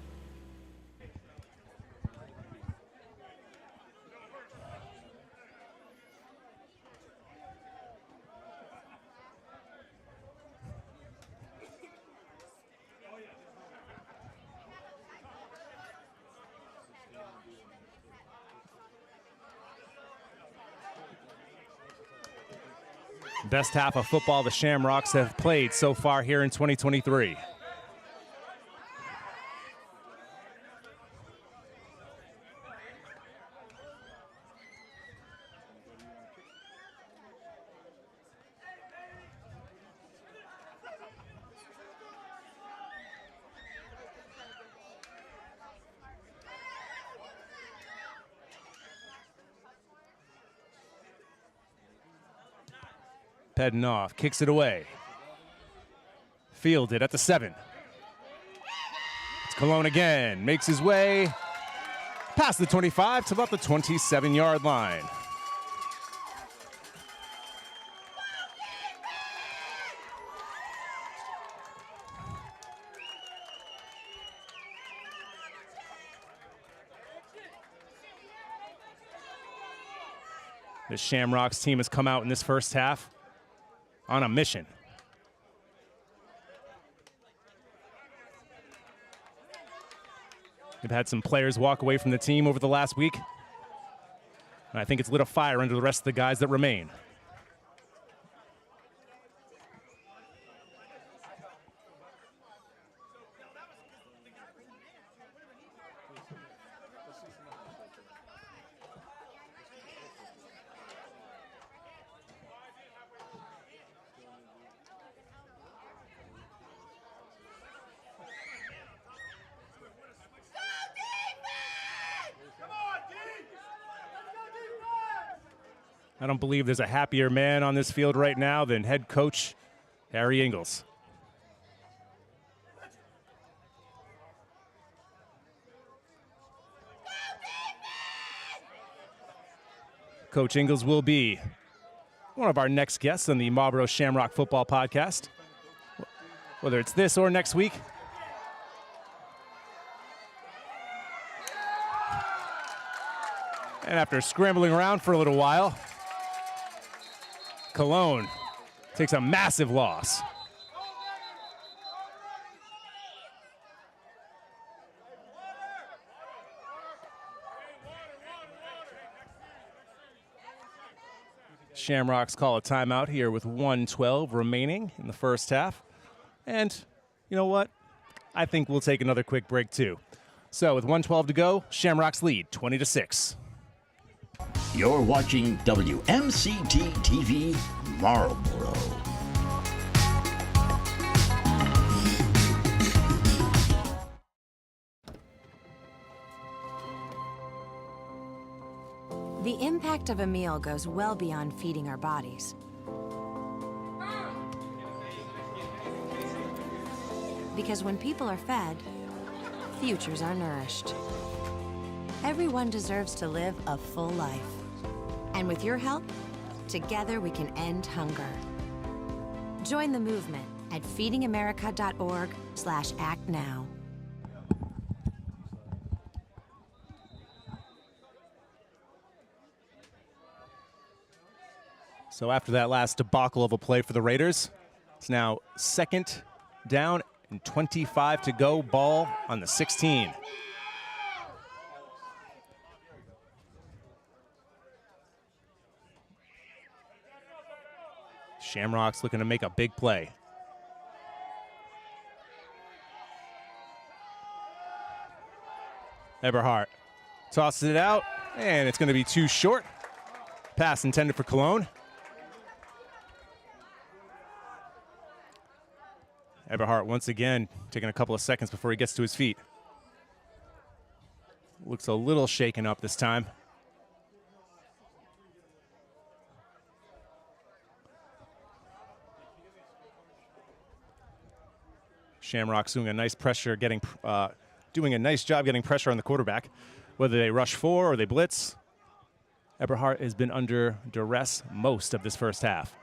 Best half of football the Shamrocks have played so far here in 2023. Pedenoff kicks it away. Fielded at the 7. It's Cologne again. Makes his way past the 25 to about the 27-yard line. The Shamrocks team has come out in this first half on a mission. They've had some players walk away from the team over the last week, and I think it's lit a fire under the rest of the guys that remain. I don't believe there's a happier man on this field right now than head coach Harry Ingles. Coach Ingles will be one of our next guests on the Marlborough Shamrock Football Podcast, whether it's this or next week. And after scrambling around for a little while, Cologne takes a massive loss. Shamrocks call a timeout here with 1:12 remaining in the first half. And you know what? I think we'll take another quick break too. So with 1:12 to go, Shamrocks lead 20-6. You're watching WMCT-TV Marlborough. The impact of a meal goes well beyond feeding our bodies. Because when people are fed, futures are nourished. Everyone deserves to live a full life. And with your help, together we can end hunger. Join the movement at feedingamerica.org/actnow. So after that last debacle of a play for the Raiders, it's now 2nd down and 25 to go, ball on the 16. Shamrocks looking to make a big play. Eberhardt tosses it out, and it's going to be too short. Pass intended for Cologne. Eberhardt once again taking a couple of seconds before he gets to his feet. Looks a little shaken up this time. Shamrocks doing a nice pressure, doing a nice job getting pressure on the quarterback, whether they rush 4 or they blitz. Eberhardt has been under duress most of this first half.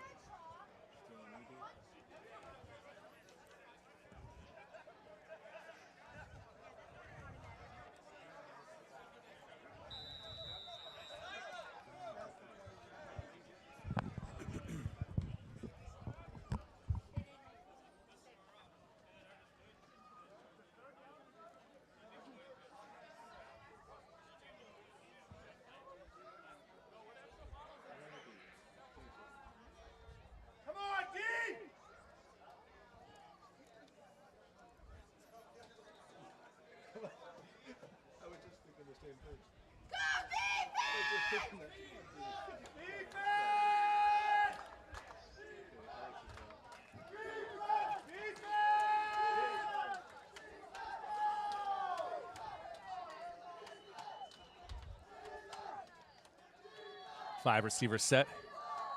Five receivers set.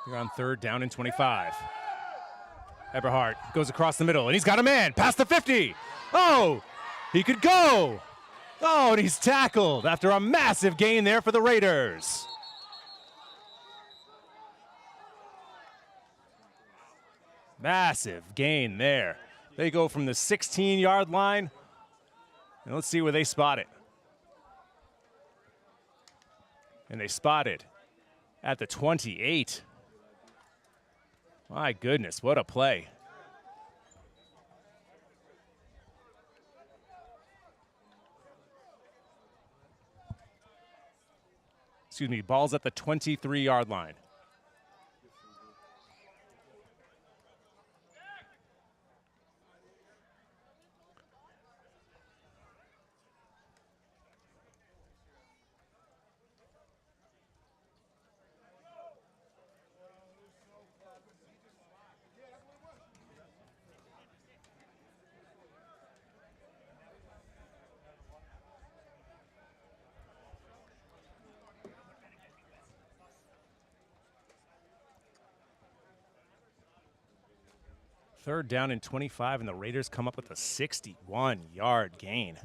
You're on 3rd down and 25. Eberhardt goes across the middle, and he's got a man past the 50. Oh, he could go. Oh, and he's tackled after a massive gain there for the Raiders. Massive gain there. They go from the 16-yard line, and let's see where they spot it. And they spot it at the 28. My goodness, what a play. Excuse me, ball's at the 23-yard line. Third down and 25, and the Raiders come up with a 61-yard gain.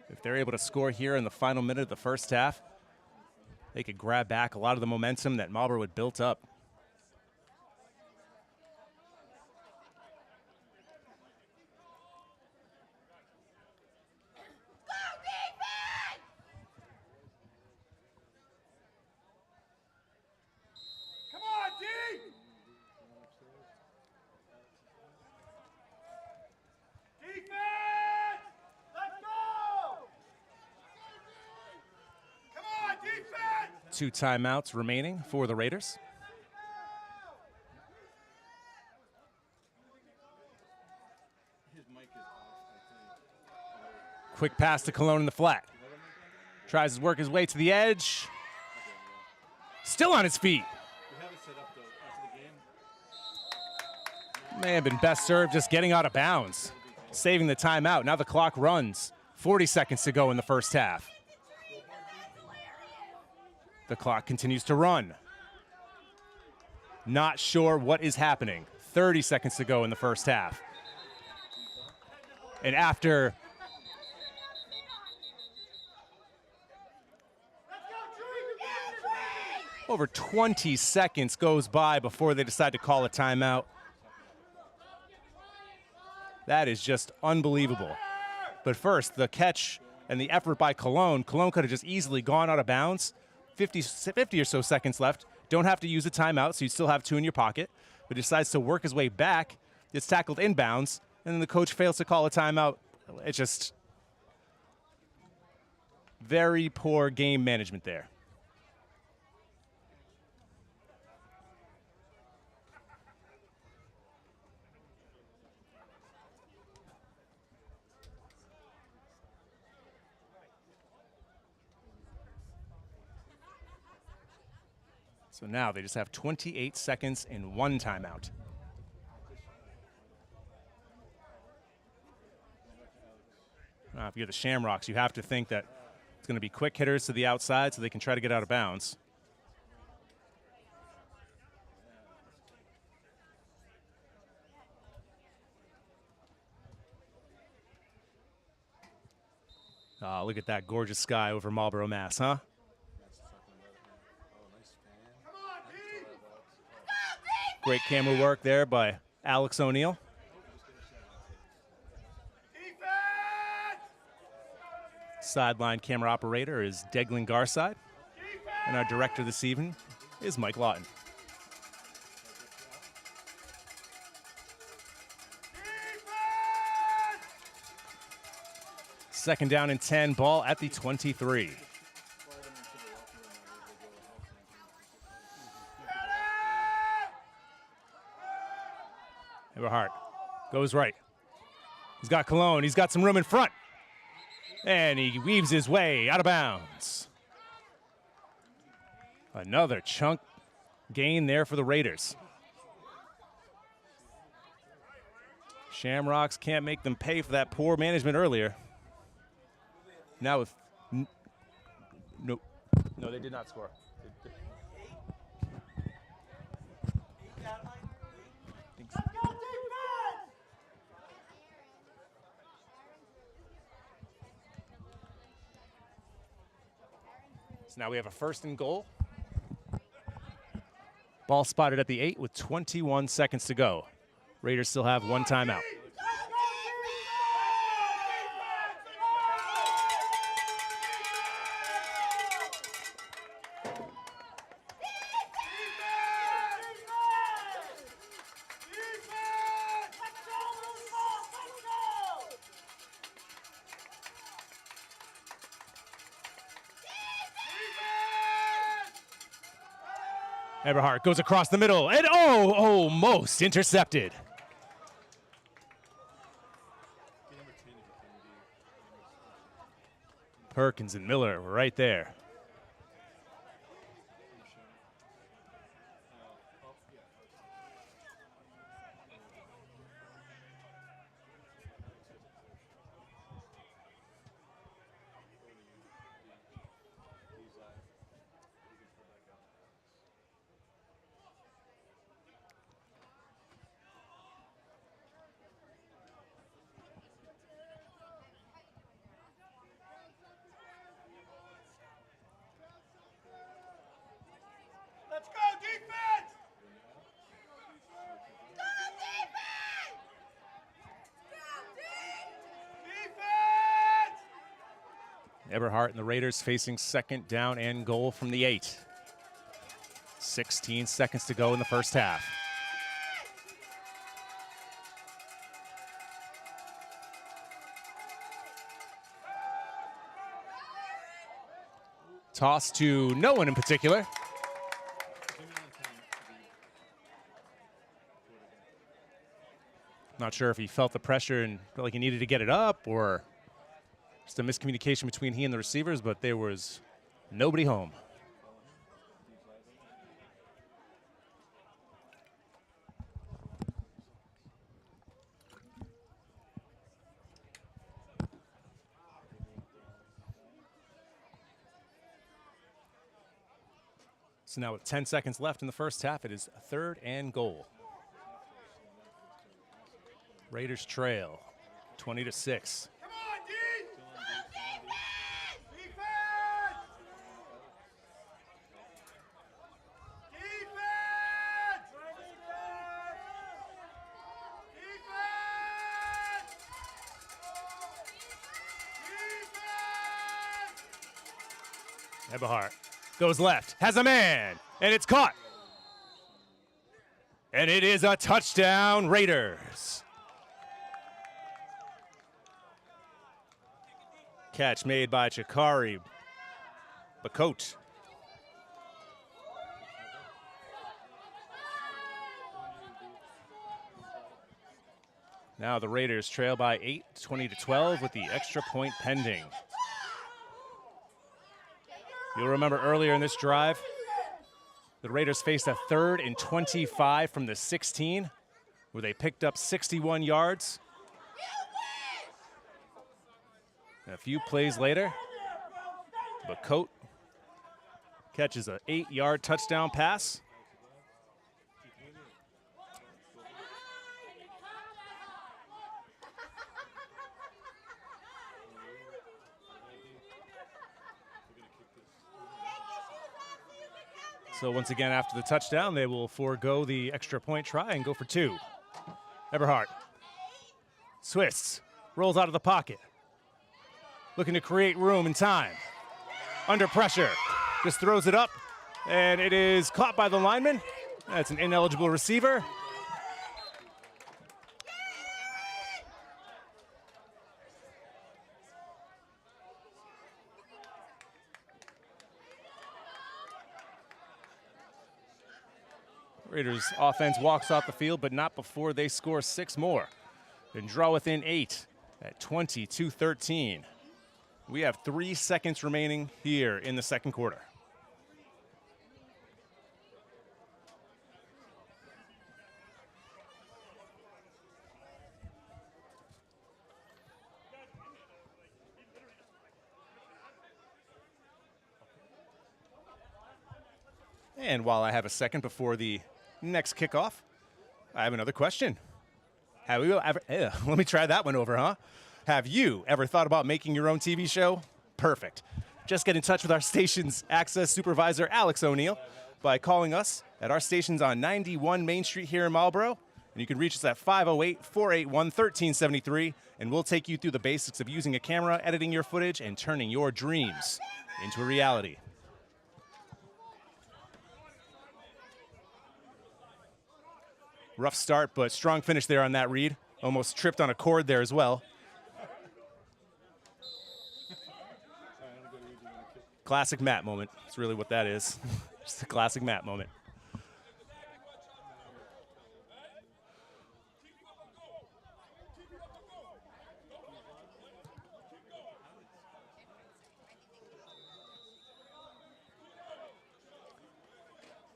If they're able to score here in the final minute of the first half, they could grab back a lot of the momentum that Marlborough had built up. Two timeouts remaining for the Raiders. Quick pass to Cologne in the flat. Tries to work his way to the edge. Still on his feet. May have been best served just getting out of bounds, saving the timeout. Now the clock runs. 40 seconds to go in the first half. The clock continues to run. Not sure what is happening. 30 seconds to go in the first half. And after over 20 seconds goes by before they decide to call a timeout. That is just unbelievable. But first, the catch and the effort by Cologne. Cologne could have just easily gone out of bounds. 50 or so seconds left. Don't have to use a timeout, so you still have 2 in your pocket. But decides to work his way back. Gets tackled inbounds, and then the coach fails to call a timeout. It's just very poor game management there. So now they just have 28 seconds and 1 timeout. Now, if you're the Shamrocks, you have to think that it's going to be quick hitters to the outside so they can try to get out of bounds. Oh, look at that gorgeous sky over Marlborough, Mass, huh? Great camera work there by Alex O'Neill. Sideline camera operator is Deglin Garside. And our director this evening is Mike Lawton. Second down and 10, ball at the 23. Eberhardt goes right. He's got Cologne. He's got some room in front. And he weaves his way out of bounds. Another chunk gain there for the Raiders. Shamrocks can't make them pay for that poor management earlier. Now with no, they did not score. So now we have a 1st and goal. Ball spotted at the 8 with 21 seconds to go. Raiders still have 1 timeout. Eberhardt goes across the middle, and almost intercepted. Perkins and Miller were right there. Let's go, defense! Go, defense! Eberhardt and the Raiders facing 2nd down and goal from the 8. 16 seconds to go in the first half. Toss to no one in particular. Not sure if he felt the pressure and felt like he needed to get it up or just a miscommunication between he and the receivers, but there was nobody home. So now with 10 seconds left in the first half, it is 3rd and goal. Raiders trail 20-6. Come on, D! Defense! Defense! Defense! Eberhardt goes left, has a man, and it's caught. And it is a touchdown, Raiders. Catch made by Chikari Bakote. Now the Raiders trail by 8, 20-12 with the extra point pending. You'll remember earlier in this drive, The Raiders faced a 3rd and 25 from the 16, where they picked up 61 yards. And a few plays later, Bacote catches an 8-yard touchdown pass. So once again, after the touchdown, they will forego the extra point try and go for 2. Eberhardt twists, rolls out of the pocket, looking to create room and time. Under pressure, just throws it up, and it is caught by the lineman. That's an ineligible receiver. Raiders offense walks off the field, but not before they score 6 more and draw within 8 at 22-13. We have 3 seconds remaining here in the second quarter. And while I have a second before the next kickoff, I have another question. Have you ever, let me try that one over, huh? Have you ever thought about making your own TV show? Perfect. Just get in touch with our station's access supervisor, Alex O'Neill, by calling us at our stations on 91 Main Street here in Marlborough. And you can reach us at 508-481-1373, and we'll take you through the basics of using a camera, editing your footage, and turning your dreams into a reality. Rough start, but strong finish there on that read. Almost tripped on a cord there as well. Classic Matt moment. That's really what that is. Just a classic Matt moment.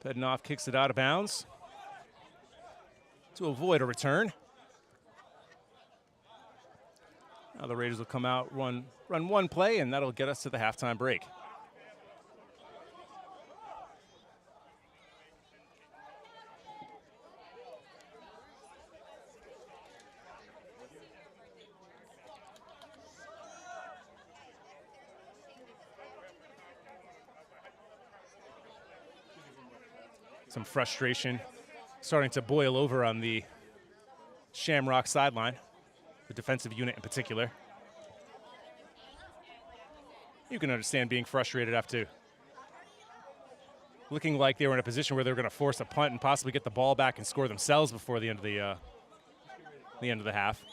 Pednoff kicks it out of bounds to avoid a return. Now the Raiders will come out, run one play, and that'll get us to the halftime break. Some frustration starting to boil over on the Shamrock sideline, the defensive unit in particular. You can understand being frustrated after looking like they were in a position where they were going to force a punt and possibly get the ball back and score themselves before the end of the half.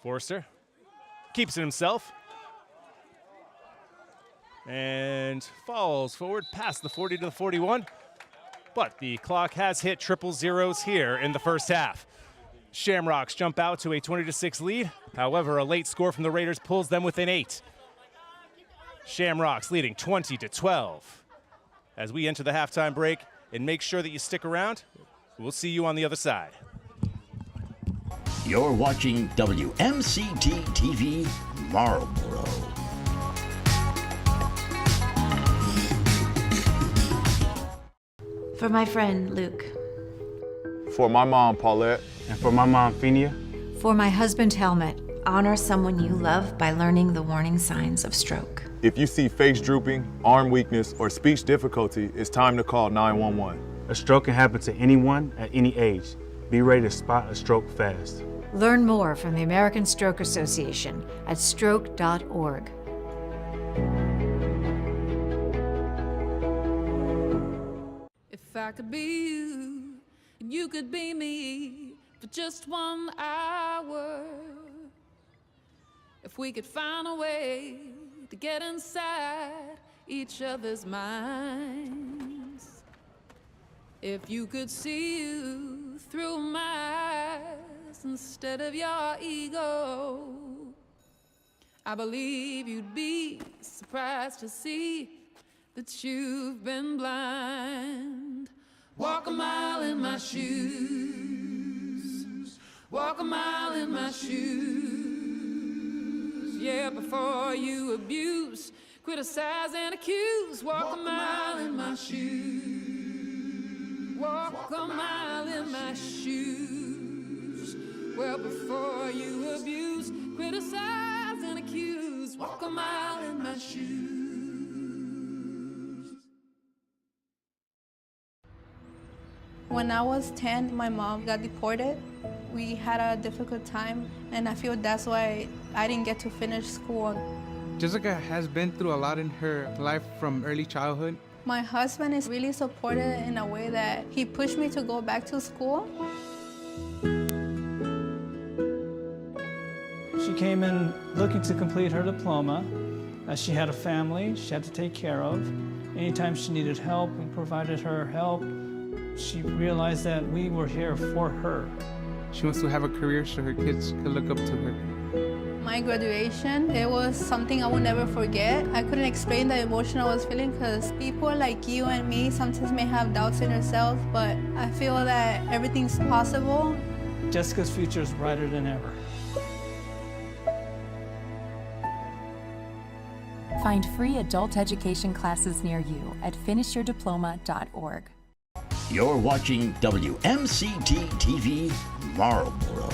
Forrester keeps it himself and falls forward past the 40 to the 41. But the clock has hit triple zeros here in the first half. Shamrocks jump out to a 20-6 lead. However, a late score from the Raiders pulls them within 8. Shamrocks leading 20-12. As we enter the halftime break, and make sure that you stick around. We'll see you on the other side. You're watching WMCT-TV Marlborough. For my friend, Luke. For my mom, Paulette. And for my mom, Phenia. For my husband, Helmut. Honor someone you love by learning the warning signs of stroke. If you see face drooping, arm weakness, or speech difficulty, it's time to call 911. A stroke can happen to anyone at any age. Be ready to spot a stroke fast. Learn more from the American Stroke Association at stroke.org. If I could be you, and you could be me for just 1 hour. If we could find a way to get inside each other's minds. If you could see you through my eyes instead of your ego, I believe you'd be surprised to see that you've been blind. Walk a mile in my shoes. Walk a mile in my shoes. Yeah, before you abuse, criticize and accuse. Walk a mile in my shoes. Walk a mile in my shoes. Well, before you abuse, criticize and accuse. Walk a mile in my shoes. When I was 10, my mom got deported. We had a difficult time, and I feel that's why I didn't get to finish school. Jessica has been through a lot in her life from early childhood. My husband is really supportive in a way that he pushed me to go back to school. She came in looking to complete her diploma. She had a family she had to take care of. Anytime she needed help, we provided her help. She realized that we were here for her. She wants to have a career so her kids can look up to her. My graduation, it was something I will never forget. I couldn't explain the emotion I was feeling because people like you and me sometimes may have doubts in ourselves, but I feel that everything's possible. Jessica's future is brighter than ever. Find free adult education classes near you at finishyourdiploma.org. You're watching WMCT-TV Marlborough.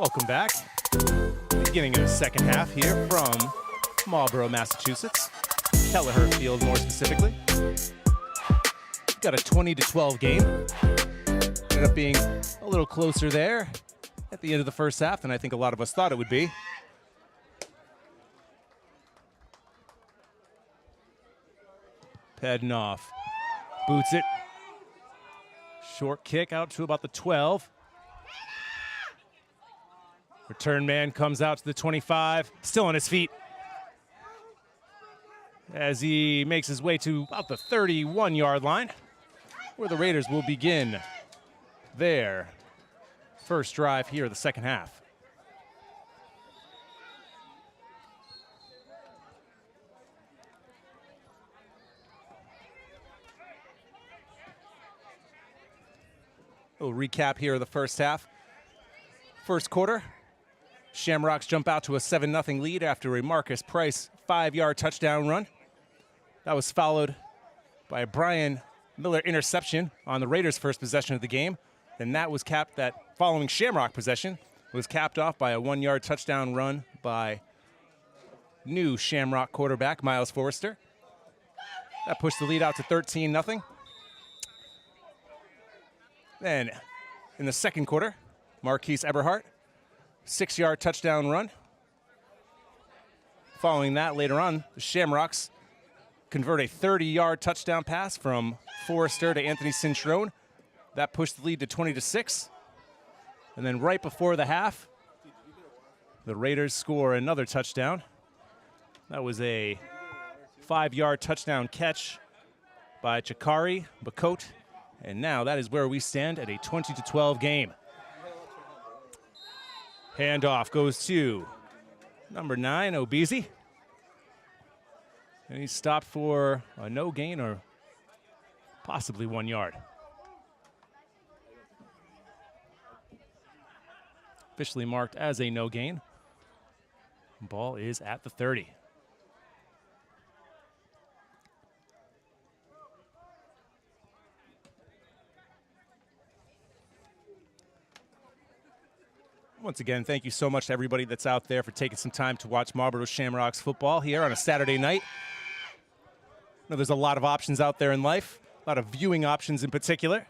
Welcome back. Beginning of the second half here from Marlborough, Massachusetts. Kelleher Field, more specifically. Got a 20-12 game. Ended up being a little closer there at the end of the first half than I think a lot of us thought it would be. Pednoff boots it. Short kick out to about the 12. Return man comes out to the 25, still on his feet as he makes his way to about the 31-yard line, where the Raiders will begin their first drive here of the second half. A little recap here of the first half. First quarter, Shamrocks jump out to a 7-0 lead after a Marcus Price 5-yard touchdown run. That was followed by a Brian Miller interception on the Raiders' first possession of the game. Then that was capped, that following Shamrock possession was capped off by a 1-yard touchdown run by new Shamrock quarterback Miles Forrester. That pushed the lead out to 13-0. Then in the second quarter, Marquise Eberhardt, 6-yard touchdown run. Following that, later on, the Shamrocks convert a 30-yard touchdown pass from Forrester to Anthony Cintrone. That pushed the lead to 20-6. And then right before the half, the Raiders score another touchdown. That was a 5-yard touchdown catch by Chikari Bakot. And now that is where we stand at a 20-12 game. Handoff goes to number 9, Obese. And he's stopped for a no gain or possibly 1 yard. Officially marked as a no gain. Ball is at the 30. Once again, thank you so much to everybody that's out there for taking some time to watch Marlborough Shamrocks football here on a Saturday night. I know there's a lot of options out there in life, a lot of viewing options in particular.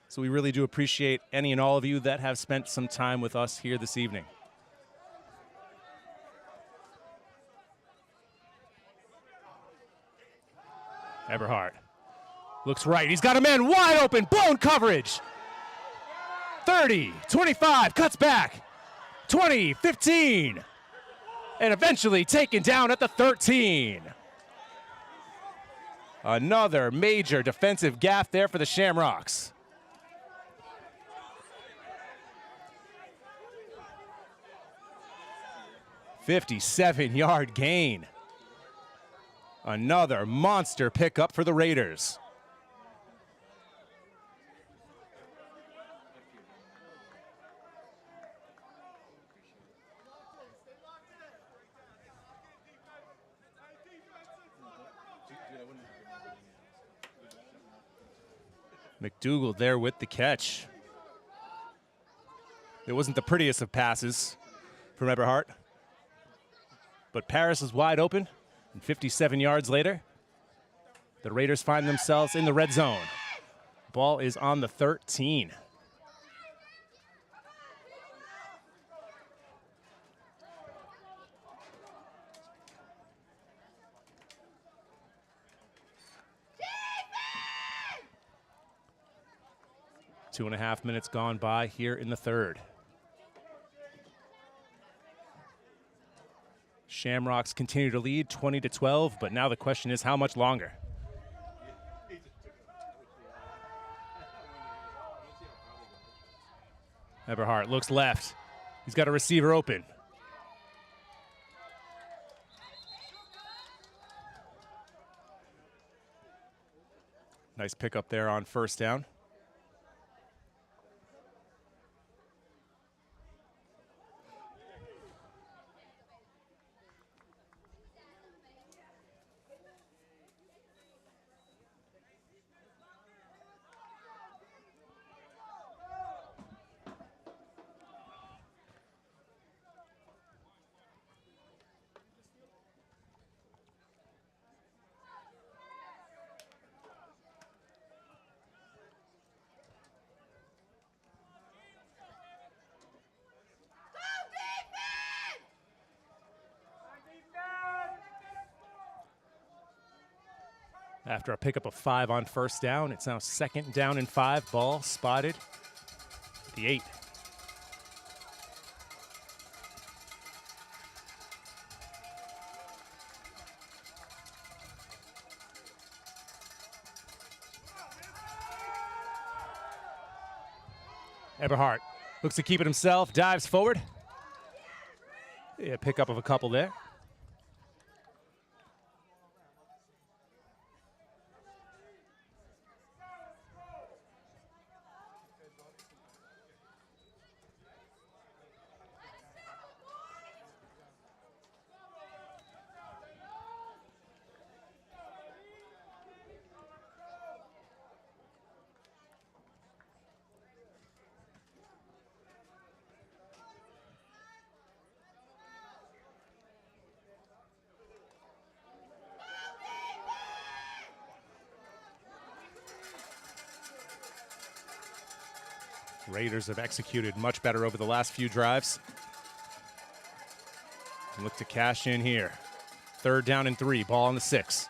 So we really do appreciate any and all of you that have spent some time with us here this evening. Eberhardt looks right. He's got a man wide open, blown coverage. 30, 25, cuts back. 20, 15, and eventually taken down at the 13. Another major defensive gaffe there for the Shamrocks. $57-yard gain. Another monster pickup for the Raiders. McDougal there with the catch. It wasn't the prettiest of passes from Eberhardt, but Paris is wide open, and 57 yards later, the Raiders find themselves in the red zone. Ball is on the 13. Two and a half minutes gone by here in the third. Shamrocks continue to lead 20-12, but now the question is how much longer? Eberhardt looks left. He's got a receiver open. Nice pickup there on first down. After a pickup of 5 on first down, it's now 2nd down and 5. Ball spotted at the 8. Eberhardt looks to keep it himself, dives forward. Yeah, pickup of a couple there. Raiders have executed much better over the last few drives. Look to cash in here. 3rd down and 3, ball on the 6.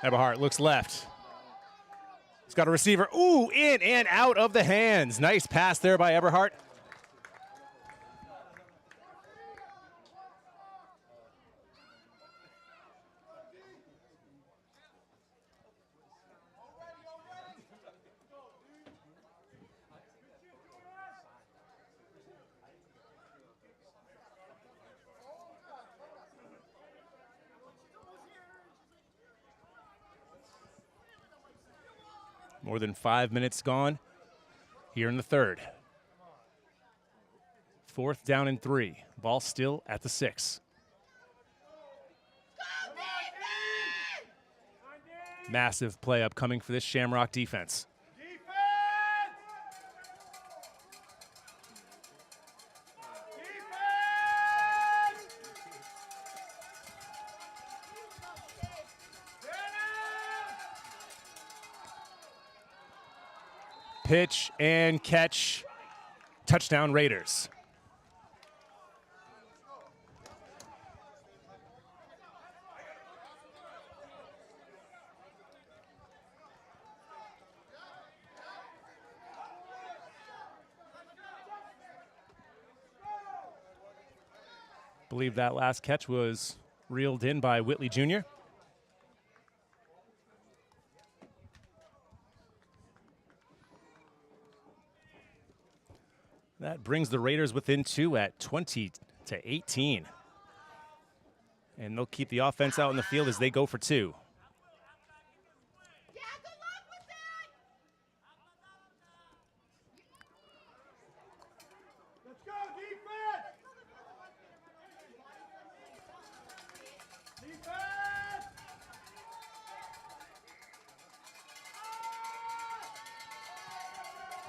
Eberhardt looks left. He's got a receiver. Ooh, in and out of the hands. Nice pass there by Eberhardt. More than 5 minutes gone here in the 3rd. 4th down and 3. Ball still at the 6. Massive play upcoming for this Shamrock defense. Pitch and catch. Touchdown Raiders. Believe that last catch was reeled in by Whitley Jr. That brings the Raiders within 2 at 20-18. And they'll keep the offense out in the field as they go for 2. Let's go, defense! Defense!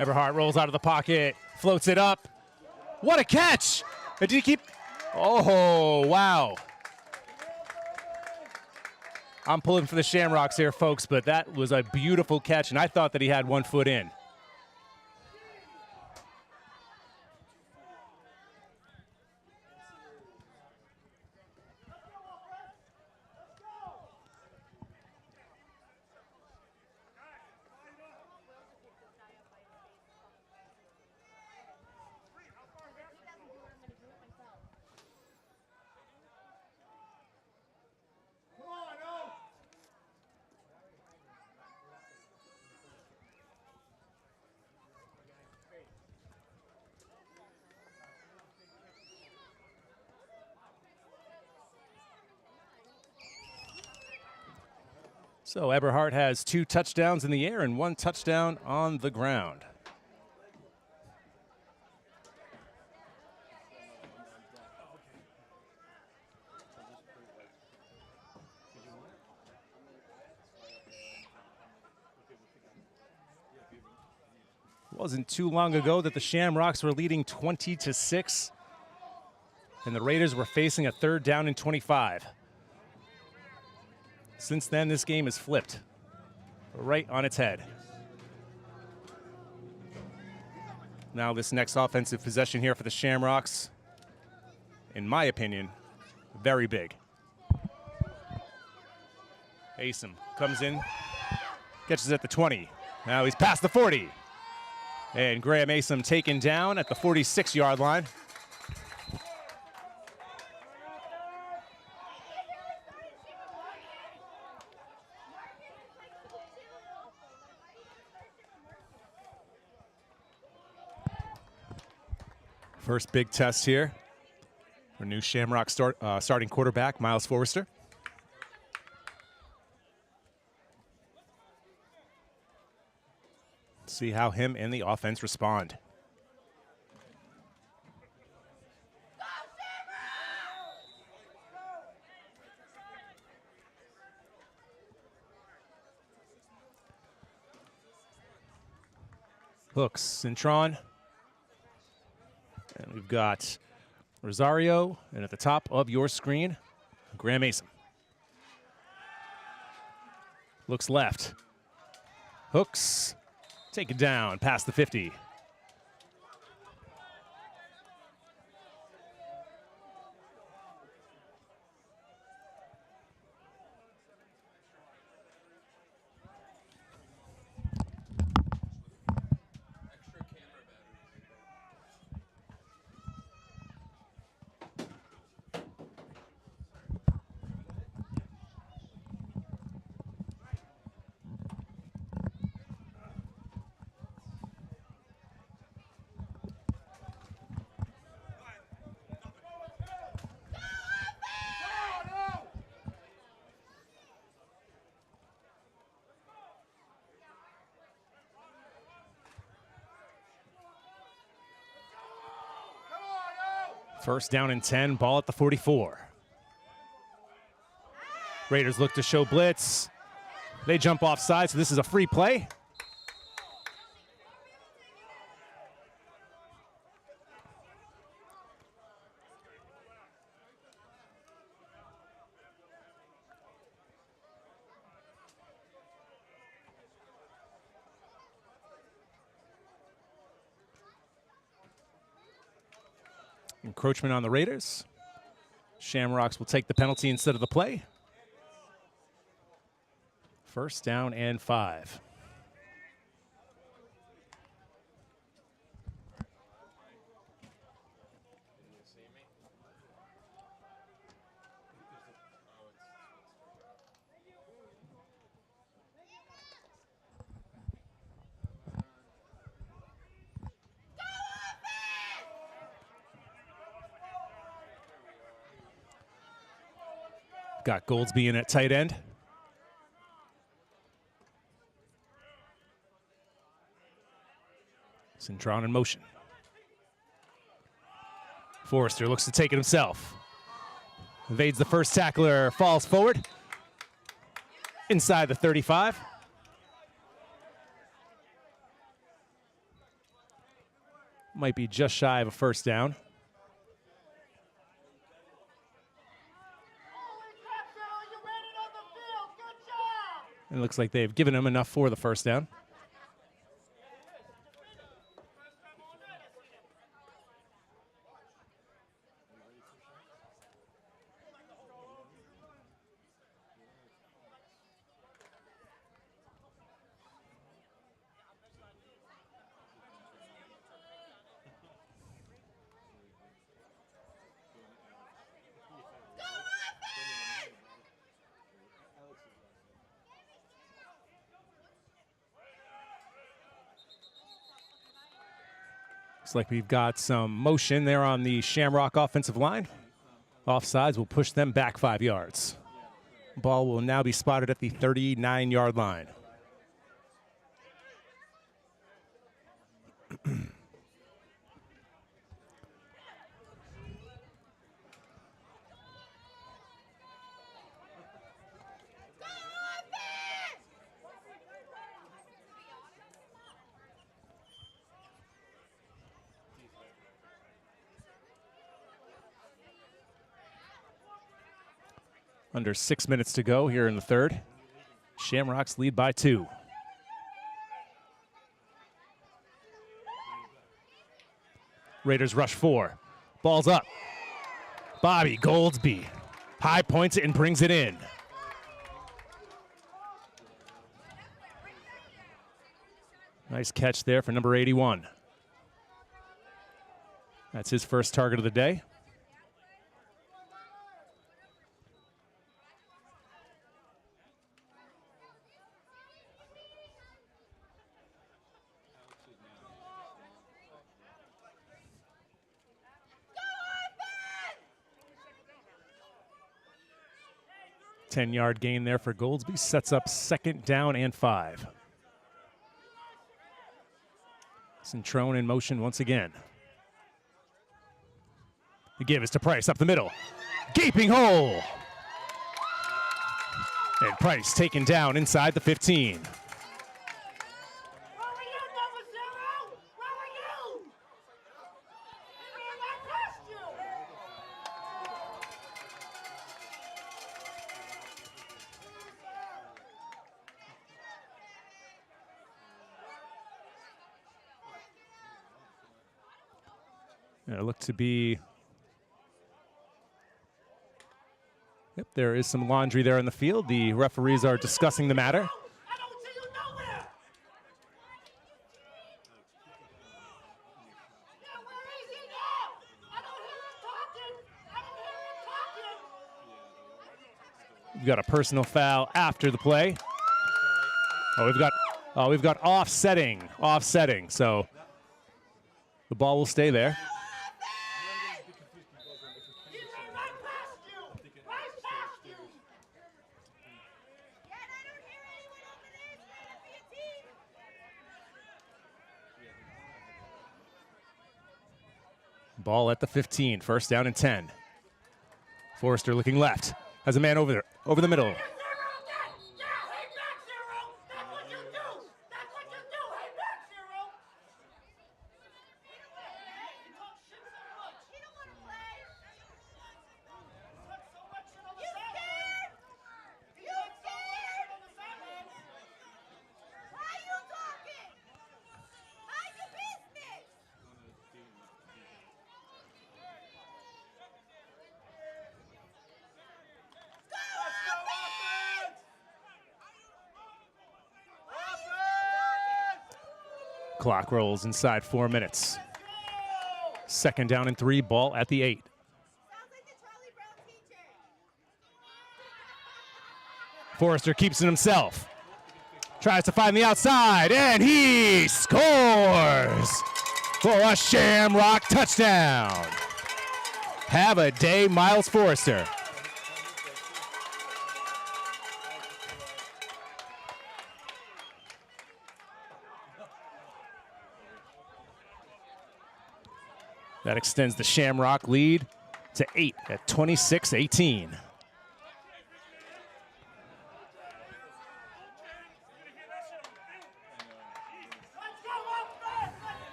Eberhardt rolls out of the pocket, floats it up. What a catch! Did he keep? Oh, wow. I'm pulling for the Shamrocks here, folks, but that was a beautiful catch, and I thought that he had 1 foot in. So Eberhardt has 2 touchdowns in the air and 1 touchdown on the ground. Wasn't too long ago that the Shamrocks were leading 20-6, and the Raiders were facing a 3rd down and 25. Since then, this game is flipped right on its head. Now this next offensive possession here for the Shamrocks, in my opinion, very big. Asim comes in, catches at the 20. Now he's past the 40. And Graham Asim taken down at the 46-yard line. First big test here for new Shamrock starting quarterback, Miles Forrester. See how him and the offense respond. Hooks, Cintron. And we've got Rosario, and at the top of your screen, Graham Asim. Looks left. Hooks, take it down, past the 50. First down and 10, ball at the 44. Raiders look to show blitz. They jump offside, so this is a free play. Encroachment on the Raiders. Shamrocks will take the penalty instead of the play. First down and 5. Got Goldsby in at tight end. Cintron in motion. Forrester looks to take it himself. Evades the first tackler, falls forward. Inside the 35. Might be just shy of a first down. And it looks like they've given him enough for the first down. Looks like we've got some motion there on the Shamrock offensive line. Offsides will push them back 5 yards. Ball will now be spotted at the 39-yard line. Under 6 minutes to go here in the third. Shamrocks lead by 2. Raiders rush 4. Ball's up. Bobby Goldsby high points it and brings it in. Nice catch there for number 81. That's his first target of the day. Ten-yard gain there for Goldsby. Sets up 2nd down and 5. Centrone in motion once again. The give is to Price up the middle. Gaping hole. And Price taken down inside the 15. It looked to be, yep, there is some laundry there in the field. The referees are discussing the matter. We've got a personal foul after the play. We've got offsetting. So the ball will stay there. Ball at the 15, 1st down and 10. Forrester looking left, has a man over there, over the middle. Clock rolls inside 4 minutes. 2nd down and 3, ball at the 8. Forrester keeps it himself. Tries to find the outside, and he scores for a Shamrock touchdown. Have a day, Miles Forrester. That extends the Shamrock lead to 8 at 26-18.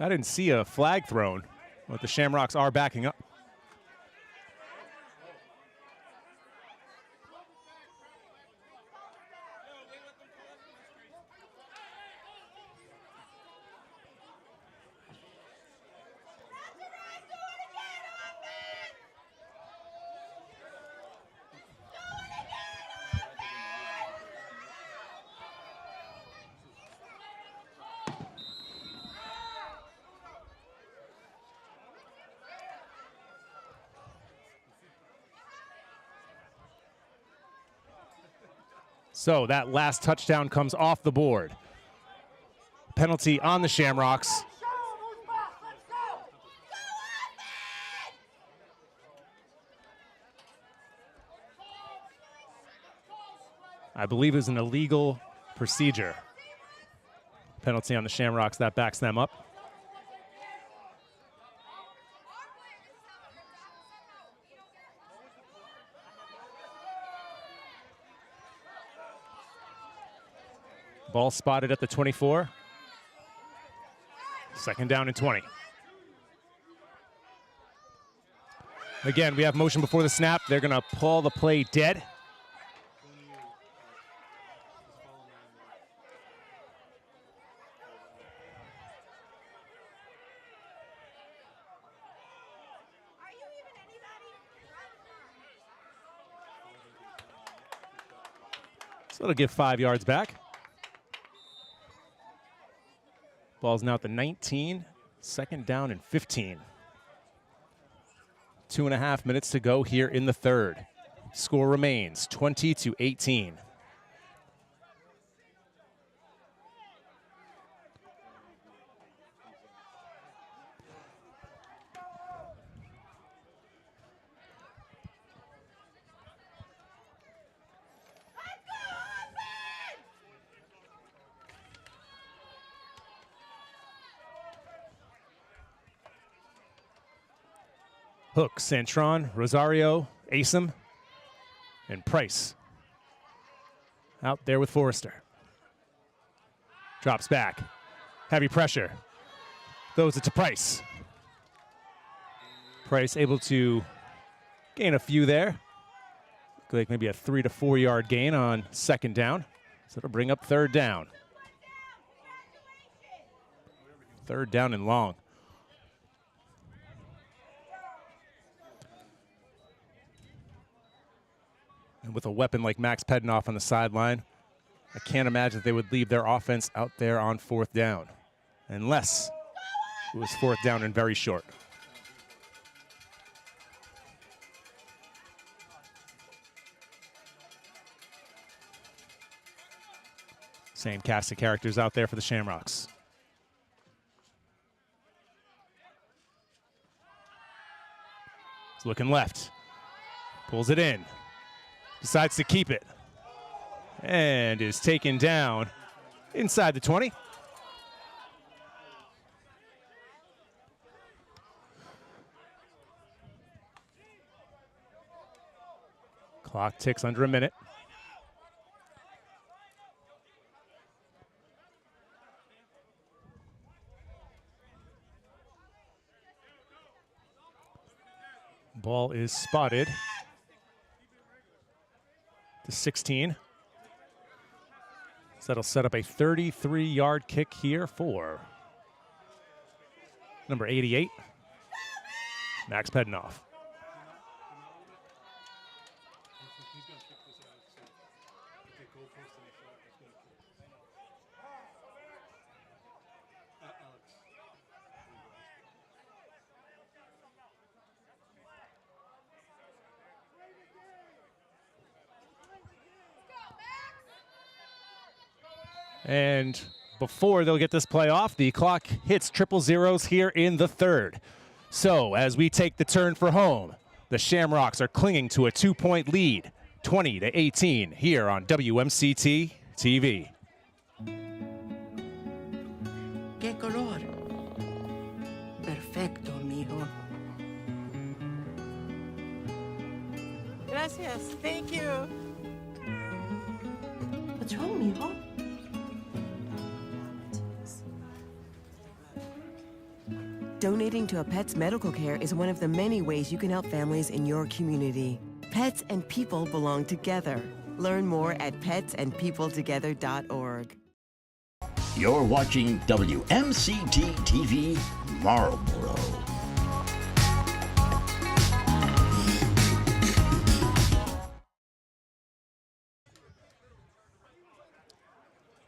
I didn't see a flag thrown, but the Shamrocks are backing up. So that last touchdown comes off the board. Penalty on the Shamrocks. I believe it was an illegal procedure. Penalty on the Shamrocks, that backs them up. Ball spotted at the 24. Second down and 20. Again, we have motion before the snap. They're going to pull the play dead. So it'll give 5 yards back. Ball's now at the 19. Second down and 15. 2.5 minutes to go here in the third. Score remains 20-18. Hook, Santron, Rosario, Asim, and Price. Out there with Forrester. Drops back. Heavy pressure. Throws it to Price. Price able to gain a few there. Look like maybe a 3 to 4 yard gain on second down. So it'll bring up third down. Third down and long. And with a weapon like Max Pednoff on the sideline, I can't imagine that they would leave their offense out there on fourth down, unless it was fourth down and very short. Same cast of characters out there for the Shamrocks. He's looking left, pulls it in. Decides to keep it and is taken down inside the 20. Clock ticks under a minute. Ball is spotted. 16. So that'll set up a 33-yard kick here for number 88, Max Pednoff. And before they'll get this play off, the clock hits triple zeros here in the third. So as we take the turn for home, the Shamrocks are clinging to a 2-point lead, 20-18 here on WMCT-TV. ¿Qué color? Perfecto, amigo. Gracias. Thank you. What's wrong, mijo? Donating to a pet's medical care is one of the many ways you can help families in your community. Pets and people belong together. Learn more at petsandpeopletogether.org. You're watching WMCT-TV Marlborough.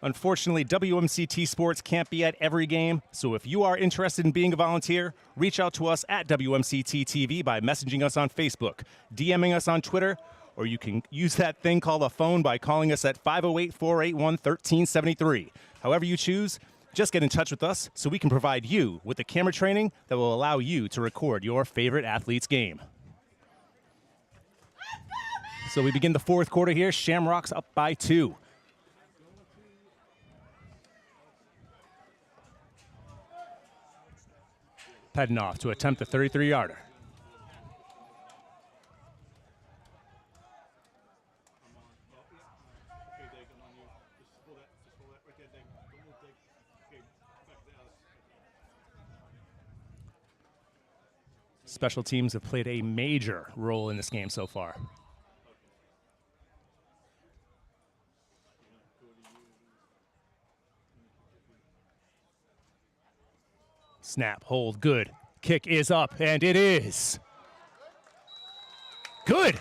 Unfortunately, WMCT Sports can't be at every game, so if you are interested in being a volunteer, reach out to us at WMCT-TV by messaging us on Facebook, DMing us on Twitter, or you can use that thing called a phone by calling us at 508-481-1373. However you choose, just get in touch with us so we can provide you with the camera training that will allow you to record your favorite athlete's game. So we begin the fourth quarter here. Shamrocks up by 2. Pedinoff to attempt the 33-yarder. Special teams have played a major role in this game so far. Snap, hold, good. Kick is up, and it is. Good.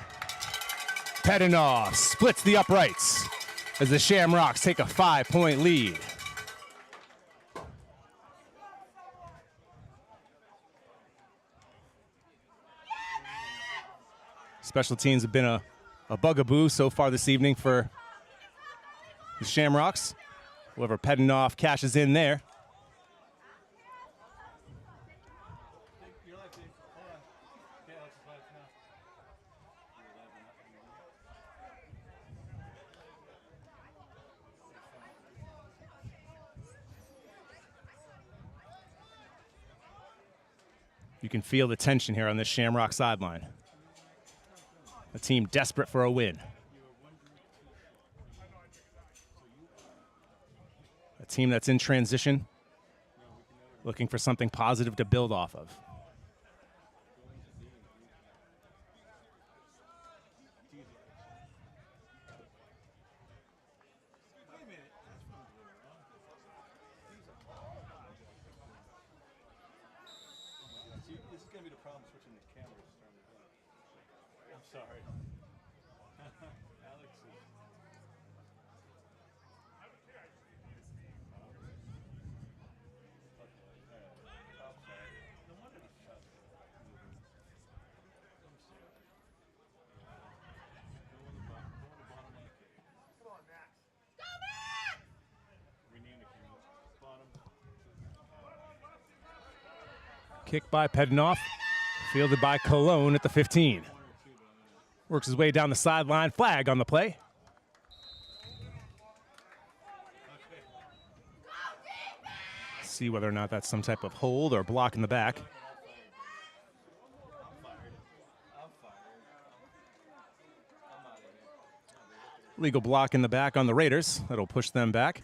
Pedinoff splits the uprights as the Shamrocks take a 5-point lead. Special teams have been a bugaboo so far this evening for the Shamrocks. However, Pedinoff cashes in there. You can feel the tension here on this Shamrock sideline. A team desperate for a win. A team that's in transition, looking for something positive to build off of. This is going to be the problem switching the cameras. I'm sorry. Alex is... Kick by Pedinoff, fielded by Cologne at the 15. Works his way down the sideline, flag on the play. See whether or not that's some type of hold or block in the back. Legal block in the back on the Raiders. That'll push them back.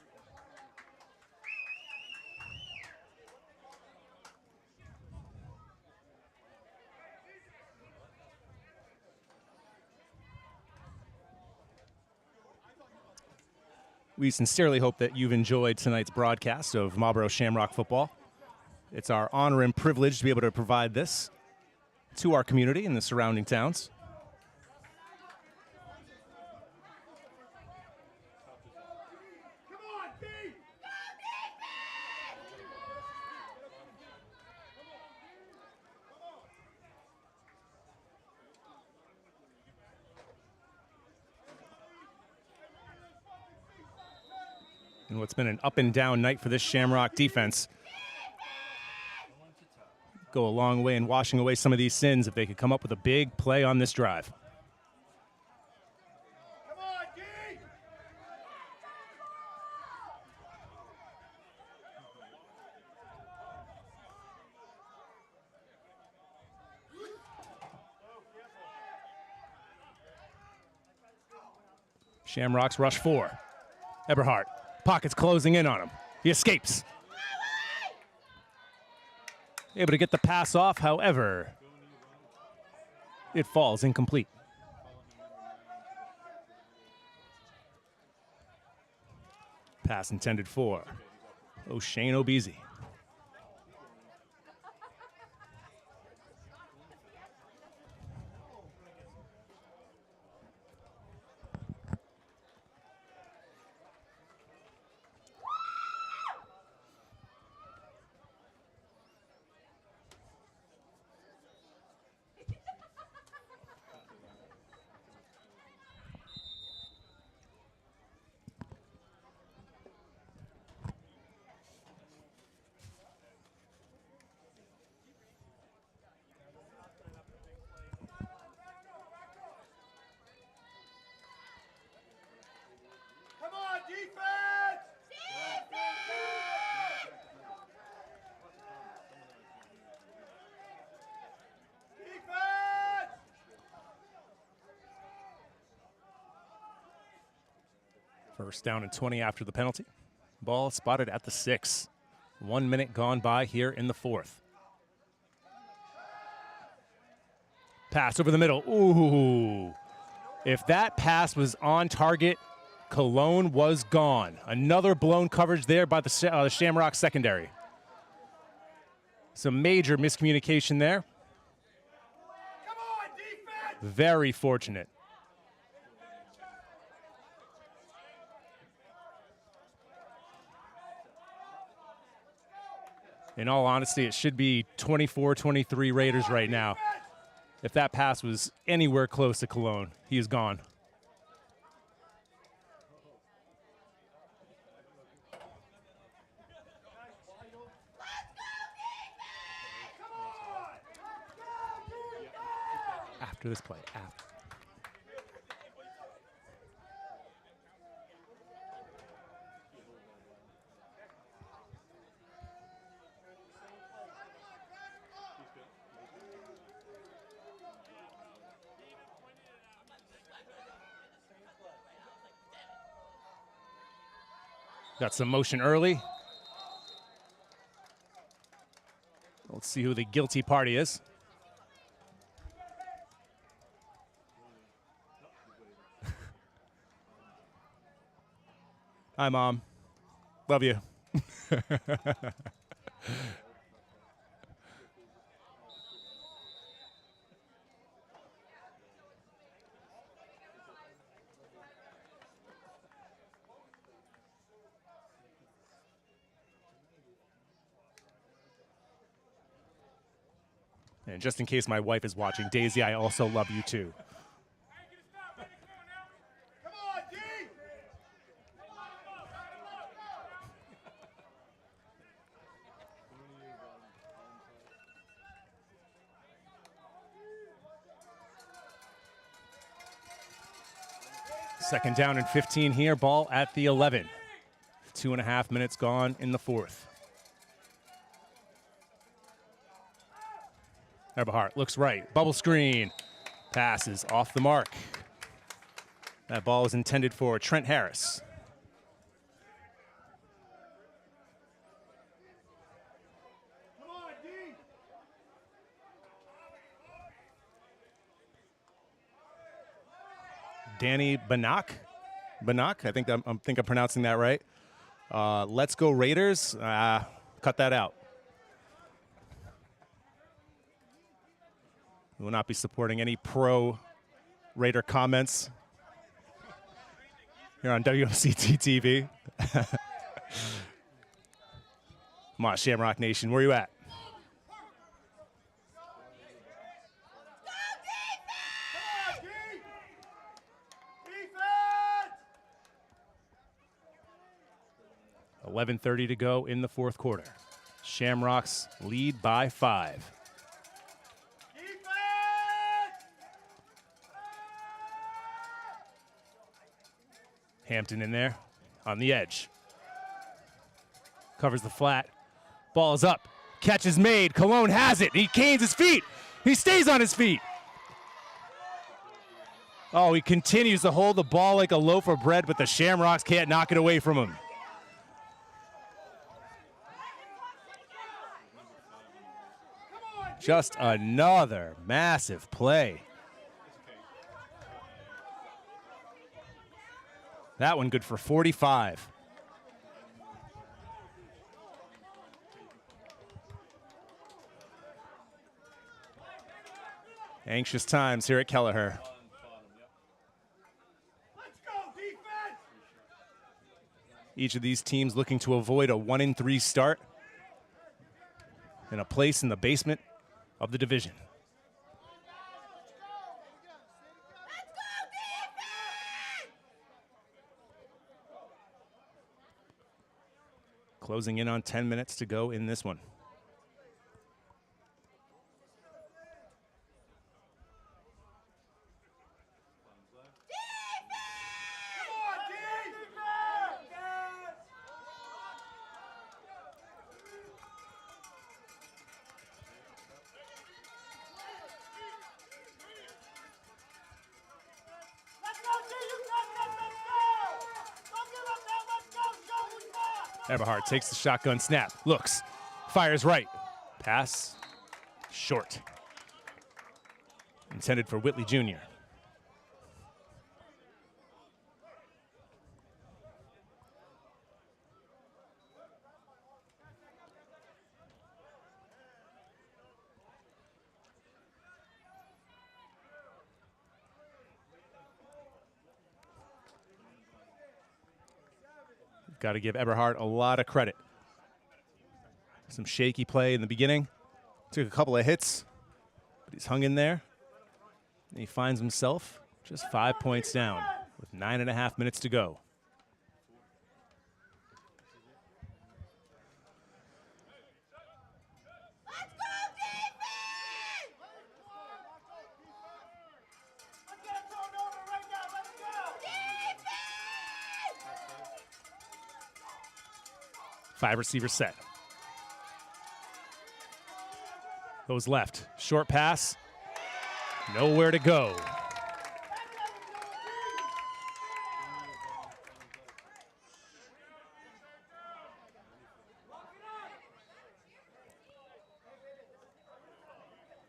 We sincerely hope that you've enjoyed tonight's broadcast of Marlborough Shamrock football. It's our honor and privilege to be able to provide this to our community and the surrounding towns. And what's been an up and down night for this Shamrock defense. Go a long way in washing away some of these sins if they could come up with a big play on this drive. Shamrocks rush 4. Eberhardt. Pockets closing in on him. He escapes. Able to get the pass off, however, it falls incomplete. Pass intended for O'Shane Obeezy. First down and 20 after the penalty. Ball spotted at the 6. 1 minute gone by here in the fourth. Pass over the middle. Ooh. If that pass was on target, Cologne was gone. Another blown coverage there by the Shamrocks secondary. Some major miscommunication there. Very fortunate. In all honesty, it should be 24-23 Raiders right now. If that pass was anywhere close to Cologne, he is gone. After this play, after. Got some motion early. Let's see who the guilty party is. Hi, Mom. Love you. And just in case my wife is watching, Daisy, I also love you too. Second down and 15 here, ball at the 11. 2.5 minutes gone in the fourth. Eberhardt looks right, bubble screen, passes off the mark. That ball is intended for Trent Harris. Danny Banach. I think I'm pronouncing that right. Let's go Raiders. Cut that out. We will not be supporting any pro-Raider comments here on WMCT-TV. Come on, Shamrock Nation, where you at? $11:30 to go in the fourth quarter. Shamrocks lead by 5. Hampton in there on the edge. Covers the flat. Ball is up. Catch is made. Cologne has it. He canes his feet. He stays on his feet. Oh, he continues to hold the ball like a loaf of bread, but the Shamrocks can't knock it away from him. Just another massive play. That one good for 45. Anxious times here at Kelleher. Each of these teams looking to avoid a 1-3 start and a place in the basement of the division. Closing in on 10 minutes to go in this one. Eberhardt takes the shotgun snap, looks, fires right. Pass short. Intended for Whitley Jr. Got to give Eberhardt a lot of credit. Some shaky play in the beginning. Took a couple of hits, but he's hung in there. And he finds himself just 5 points down with 9.5 minutes to go. Five receiver set. Goes left. Short pass. Nowhere to go.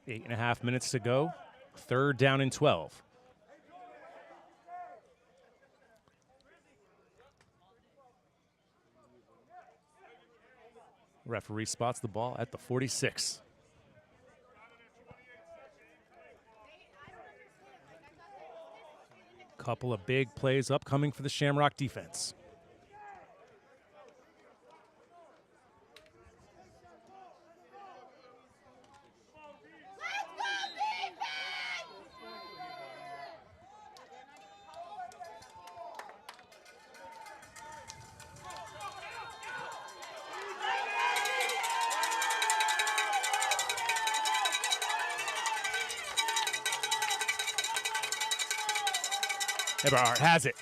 Eight and a half minutes to go. 3rd down and 12. Referee spots the ball at the 46. Couple of big plays upcoming for the Shamrock defense. Eberhardt has it.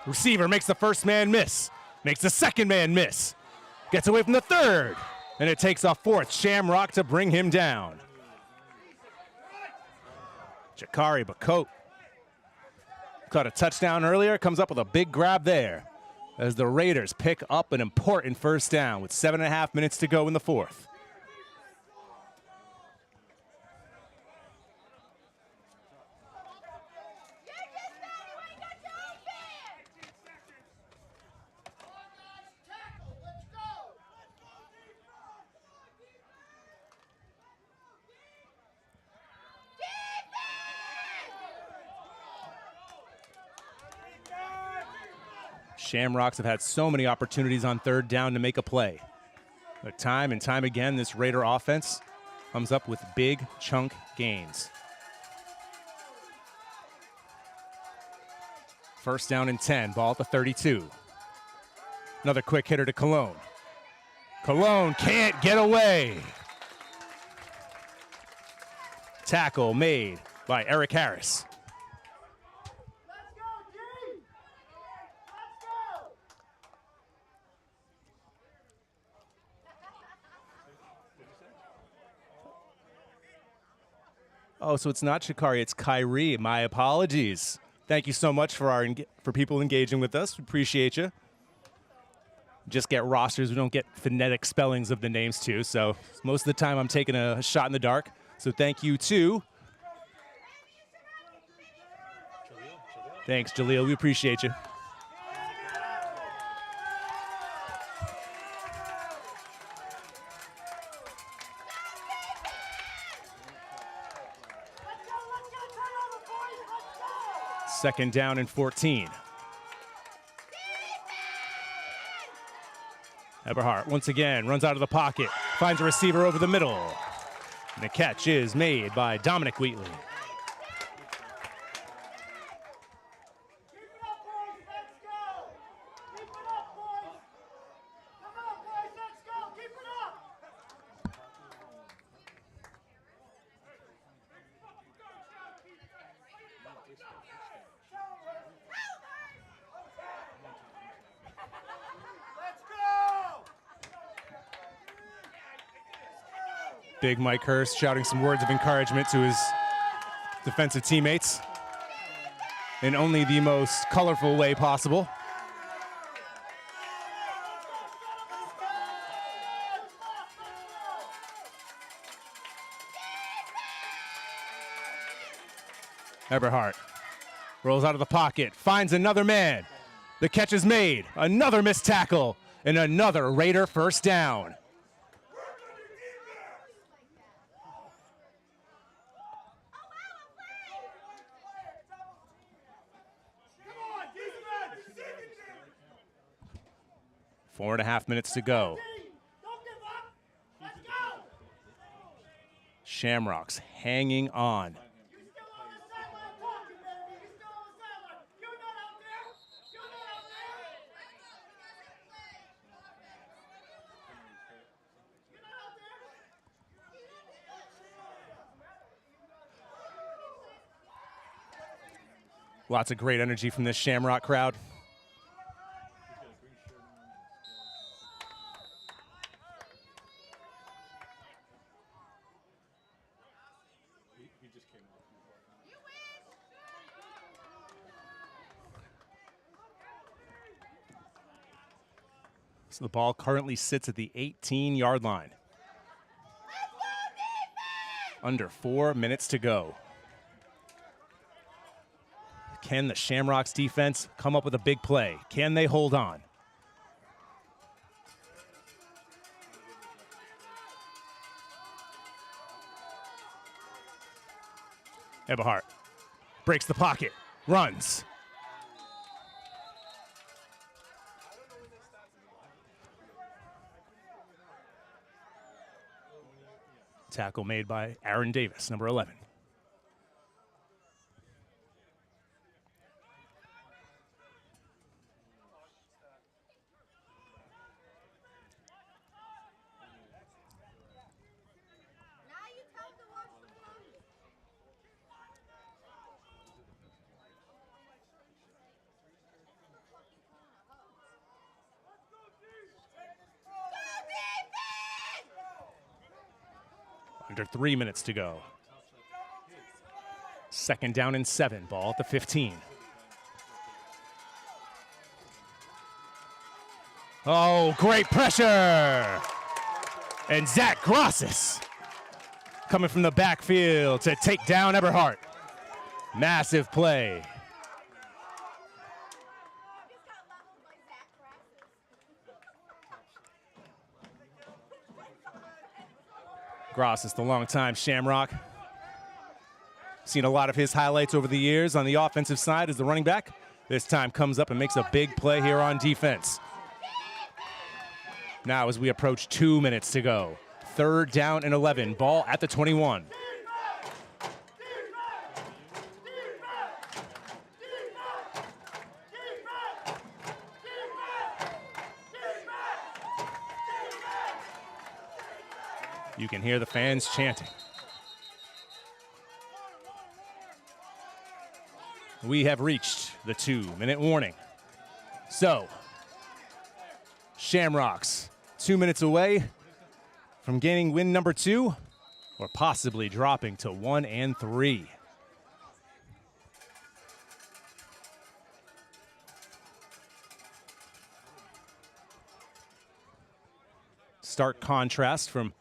Receiver makes the first man miss. Makes the second man miss. Gets away from the third. And it takes a 4th Shamrock to bring him down. Jakari Bacote caught a touchdown earlier. Comes up with a big grab there as the Raiders pick up an important 1st down with 7.5 minutes to go in the 4th. Shamrocks have had so many opportunities on 3rd down to make a play. But time and time again, this Raider offense comes up with big chunk gains. 1st down and 10, ball at the 32. Another quick hitter to Cologne. Cologne can't get away. Tackle made by Eric Harris. Oh, so it's not Shikari, it's Kyrie. My apologies. Thank you so much for people engaging with us. We appreciate you. Just get rosters. We don't get phonetic spellings of the names too. So most of the time I'm taking a shot in the dark. So thank you too. Thanks, Jaleel. We appreciate you. Second down and 14. Eberhardt once again runs out of the pocket, finds a receiver over the middle. And the catch is made by Dominic Wheatley. Big Mike Hurst shouting some words of encouragement to his defensive teammates in only the most colorful way possible. Eberhardt rolls out of the pocket, finds another man. The catch is made. Another missed tackle, and another Raider first down. Four and a half minutes to go. Shamrocks hanging on. Lots of great energy from this Shamrock crowd. So the ball currently sits at the 18-yard line. Under 4 minutes to go. Can the Shamrocks defense come up with a big play? Can they hold on? Eberhardt breaks the pocket, runs. Tackle made by Aaron Davis, number 11. Under 3 minutes to go. Second down and 7, ball at the 15. Oh, great pressure! And Zach Grosses coming from the backfield to take down Eberhardt. Massive play. Grosses, the longtime Shamrock. Seen a lot of his highlights over the years on the offensive side as the running back. This time comes up and makes a big play here on defense. Now as we approach 2 minutes to go. Third down and 11, ball at the 21. You can hear the fans chanting. We have reached the 2-minute warning. So, Shamrocks, 2 minutes away from gaining win number 2, or possibly dropping to 1 and 3. Stark contrast from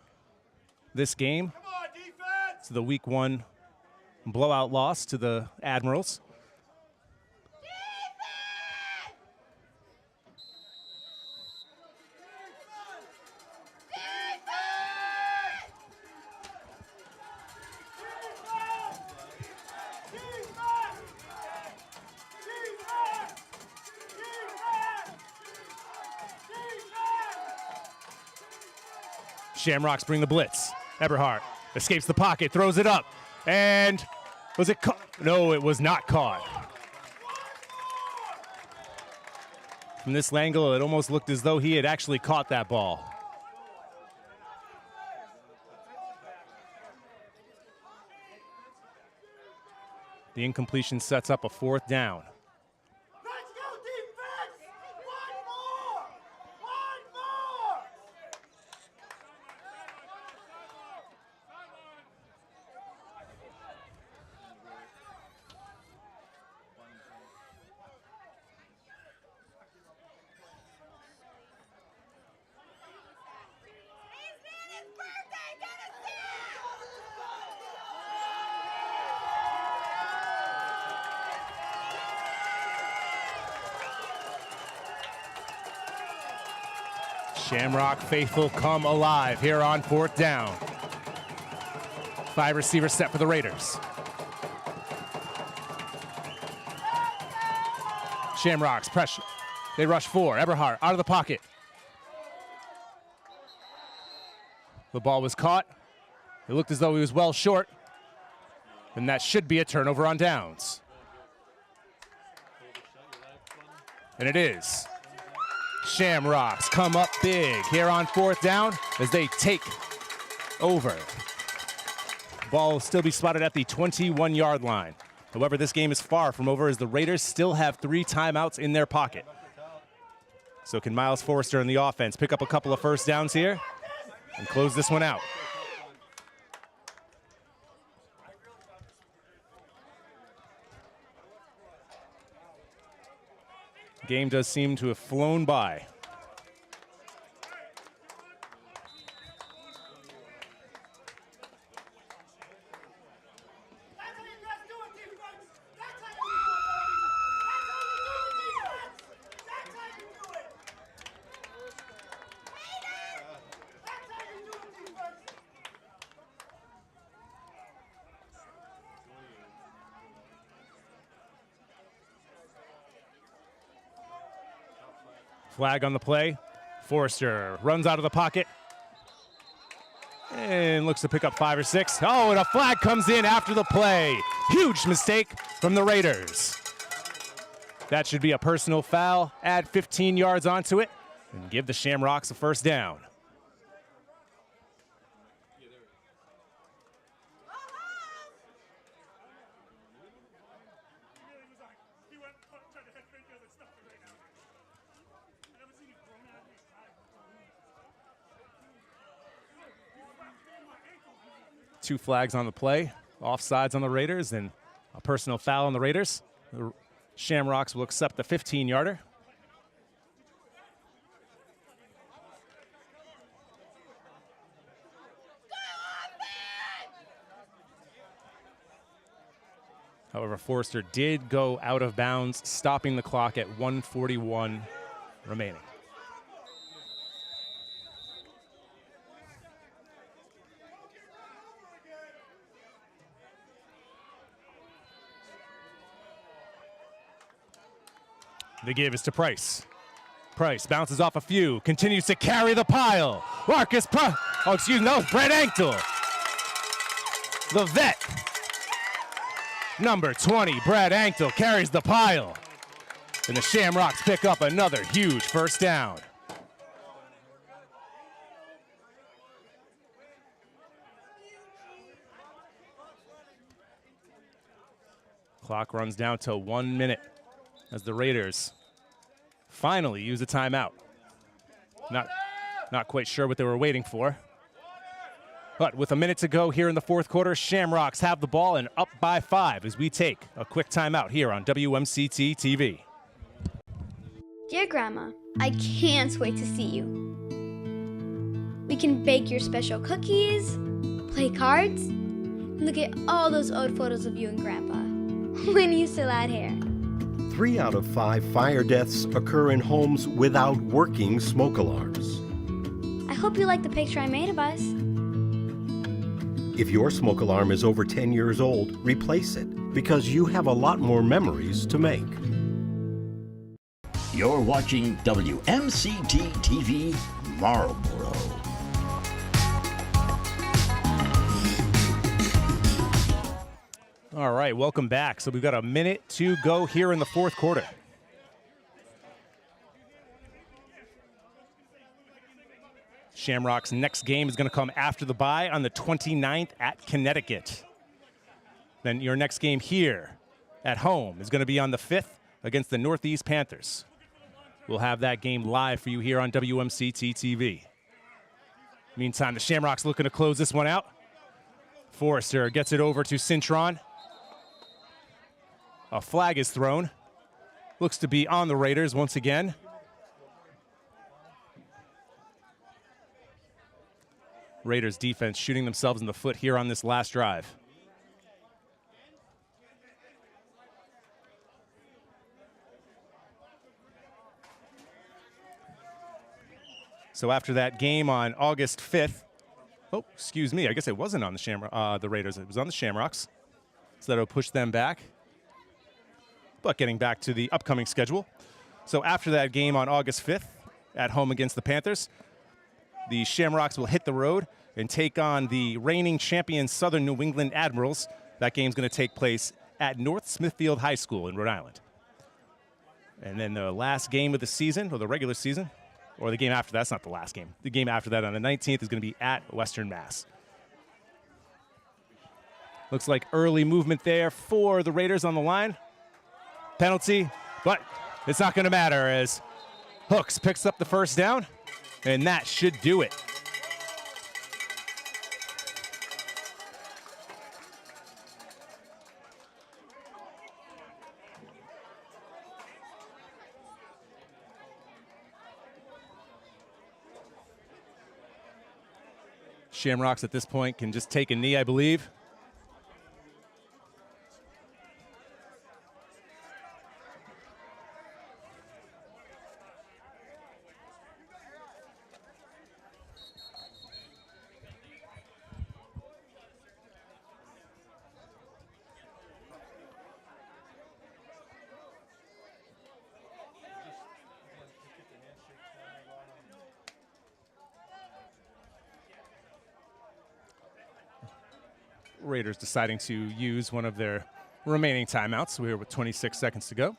this game to the week 1 blowout loss to the Admirals. Shamrocks bring the blitz. Eberhardt escapes the pocket, throws it up, and was it caught? No, it was not caught. From this angle, it almost looked as though he had actually caught that ball. The incompletion sets up a 4th down. Shamrock faithful come alive here on 4th down. 5 receivers set for the Raiders. Shamrocks pressure. They rush 4. Eberhardt out of the pocket. The ball was caught. It looked as though he was well short. And that should be a turnover on downs. And it is. Shamrocks come up big here on 4th down as they take over. Ball will still be spotted at the 21-yard line. However, this game is far from over as the Raiders still have 3 timeouts in their pocket. So can Miles Forrester and the offense pick up a couple of first downs here and close this one out? Game does seem to have flown by. Flag on the play. Forrester runs out of the pocket and looks to pick up 5 or 6. Oh, and a flag comes in after the play. Huge mistake from the Raiders. That should be a personal foul. Add 15 yards onto it and give the Shamrocks a first down. Two flags on the play, offsides on the Raiders, and a personal foul on the Raiders. The Shamrocks will accept the 15-yarder. However, Forrester did go out of bounds, stopping the clock at 1:41 remaining. The give is to Price. Price bounces off a few, continues to carry the pile. Brad Ankle. The vet. Number 20, Brad Ankle carries the pile. And the Shamrocks pick up another huge first down. Clock runs down to 1 minute as the Raiders finally use a timeout. Not quite sure what they were waiting for. But with a minute to go here in the 4th quarter, Shamrocks have the ball and up by 5 as we take a quick timeout here on WMCT-TV. Dear Grandma, I can't wait to see you. We can bake your special cookies, play cards, and look at all those old photos of you and Grandpa when you still had hair. 3 out of 5 fire deaths occur in homes without working smoke alarms. I hope you like the picture I made of us. If your smoke alarm is over 10 years old, replace it, because you have a lot more memories to make. You're watching WMCT-TV Marlborough. All right, welcome back. So we've got a minute to go here in the 4th quarter. Shamrock's next game is going to come after the bye on the 29th at Connecticut. Then your next game here at home is going to be on the 5th against the Northeast Panthers. We'll have that game live for you here on WMCT-TV. Meantime, the Shamrocks looking to close this one out. Forrester gets it over to Cintron. A flag is thrown. Looks to be on the Raiders once again. Raiders defense shooting themselves in the foot here on this last drive. So after that game on August 5th, oh, excuse me, I guess it wasn't on the Raiders. It was on the Shamrocks. So that'll push them back. But getting back to the upcoming schedule. So after that game on August 5th at home against the Panthers, the Shamrocks will hit the road and take on the reigning champion Southern New England Admirals. That game's going to take place at North Smithfield High School in Rhode Island. And then the last game of the season, or the regular season, or the game after that's not the last game. The game after that on the 19th is going to be at Western Mass. Looks like early movement there for the Raiders on the line. Penalty, but it's not going to matter as Hooks picks up the first down, and that should do it. Shamrocks at this point can just take a knee, I believe. Raiders deciding to use one of their remaining timeouts. We're with 26 seconds to go.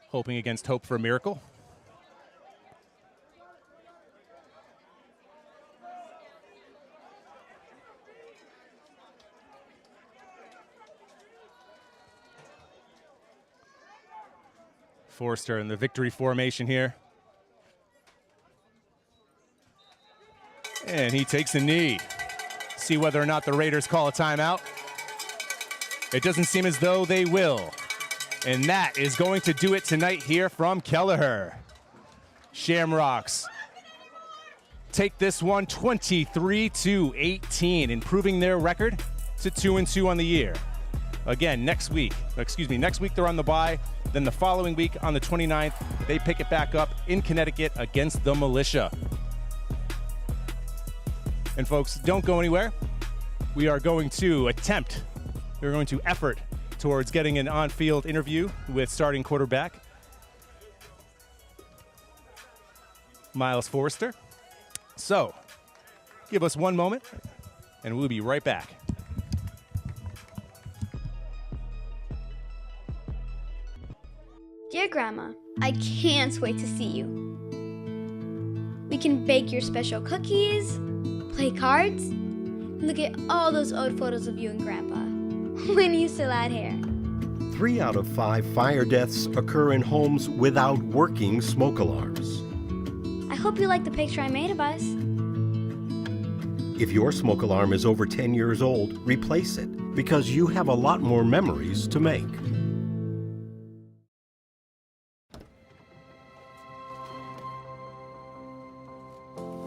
Hoping against hope for a miracle. Forster in the victory formation here. And he takes a knee. See whether or not the Raiders call a timeout. It doesn't seem as though they will. And that is going to do it tonight here from Kelleher. Shamrocks take this one 23-18, improving their record to 2-2 on the year. Again, next week they're on the bye. Then the following week on the 29th, they pick it back up in Connecticut against the Militia. And folks, don't go anywhere. We're going to effort towards getting an on-field interview with starting quarterback Miles Forster. So, give us one moment, and we'll be right back. Dear Grandma, I can't wait to see you. We can bake your special cookies, play cards, and look at all those old photos of you and Grandpa when you still had hair. 3 out of 5 fire deaths occur in homes without working smoke alarms. I hope you like the picture I made of us. If your smoke alarm is over 10 years old, replace it, because you have a lot more memories to make.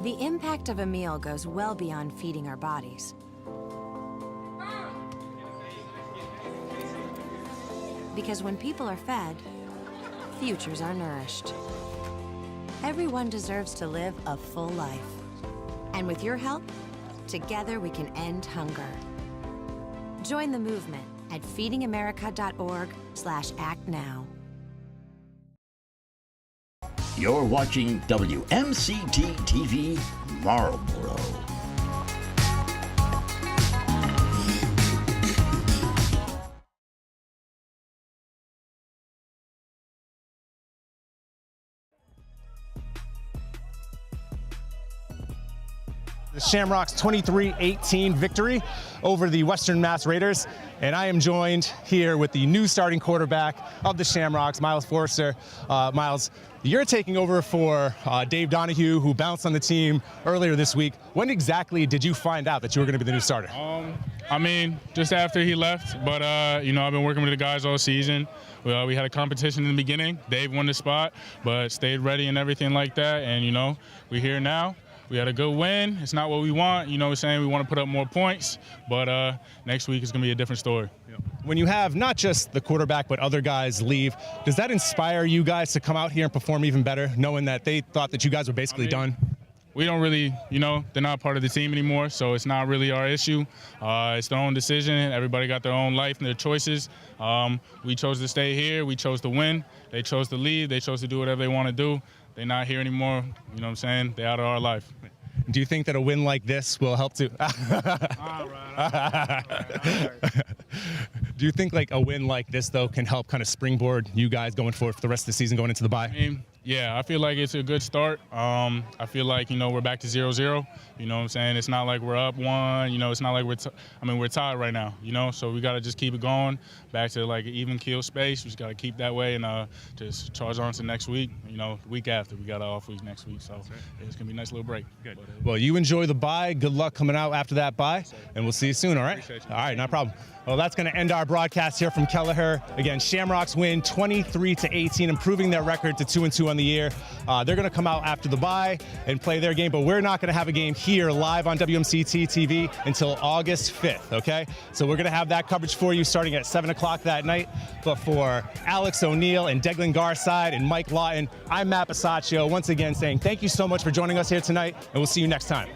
The impact of a meal goes well beyond feeding our bodies. Because when people are fed, futures are nourished. Everyone deserves to live a full life. And with your help, together we can end hunger. Join the movement at feedingamerica.org/act now. You're watching WMCT-TV Marlborough. The Shamrocks 23-18 victory over the Western Mass Raiders. And I am joined here with the new starting quarterback of the Shamrocks, Miles Forster. Miles, you're taking over for Dave Donahue, who bounced on the team earlier this week. When exactly did you find out that you were going to be the new starter? I mean, just after he left, but, you know, I've been working with the guys all season. We had a competition in the beginning. Dave won the spot, but stayed ready and everything like that. And, you know, we're here now. We had a good win. It's not what we want. You know what I'm saying? We want to put up more points, but next week is going to be a different story. When you have not just the quarterback but other guys leave, does that inspire you guys to come out here and perform even better, knowing that they thought that you guys were basically done? We don't really, they're not part of the team anymore, so it's not really our issue. It's their own decision. Everybody got their own life and their choices. We chose to stay here. We chose to win. They chose to leave. They chose to do whatever they want to do. They're not here anymore. You know what I'm saying? They're out of our life. Do you think that a win like this will help to? All right. Do you think like a win like this though can help kind of springboard you guys going forward for the rest of the season, going into the bye? Yeah, I feel like it's a good start. I feel like, we're back to 0-0. You know what I'm saying? It's not like we're up 1. It's not like we're tied right now, So we got to just keep it going back to like an even keel space. We just got to keep that way and just charge on to next week. The week after, we got an off week next week. So it's going to be a nice little break. Good. Well, you enjoy the bye. Good luck coming out after that bye. And we'll see you soon, all right? All right, no problem. Well, that's going to end our broadcast here from Kelleher. Again, Shamrocks win 23-18, improving their record to 2-2 on the year. They're going to come out after the bye and play their game, but we're not going to have a game here live on WMCT-TV until August 5th, okay? So we're going to have that coverage for you starting at 7 o'clock that night. But for Alex O'Neill and Declan Garside and Mike Lawton, I'm Matt Bisaccio, once again saying thank you so much for joining us here tonight, and we'll see you next time.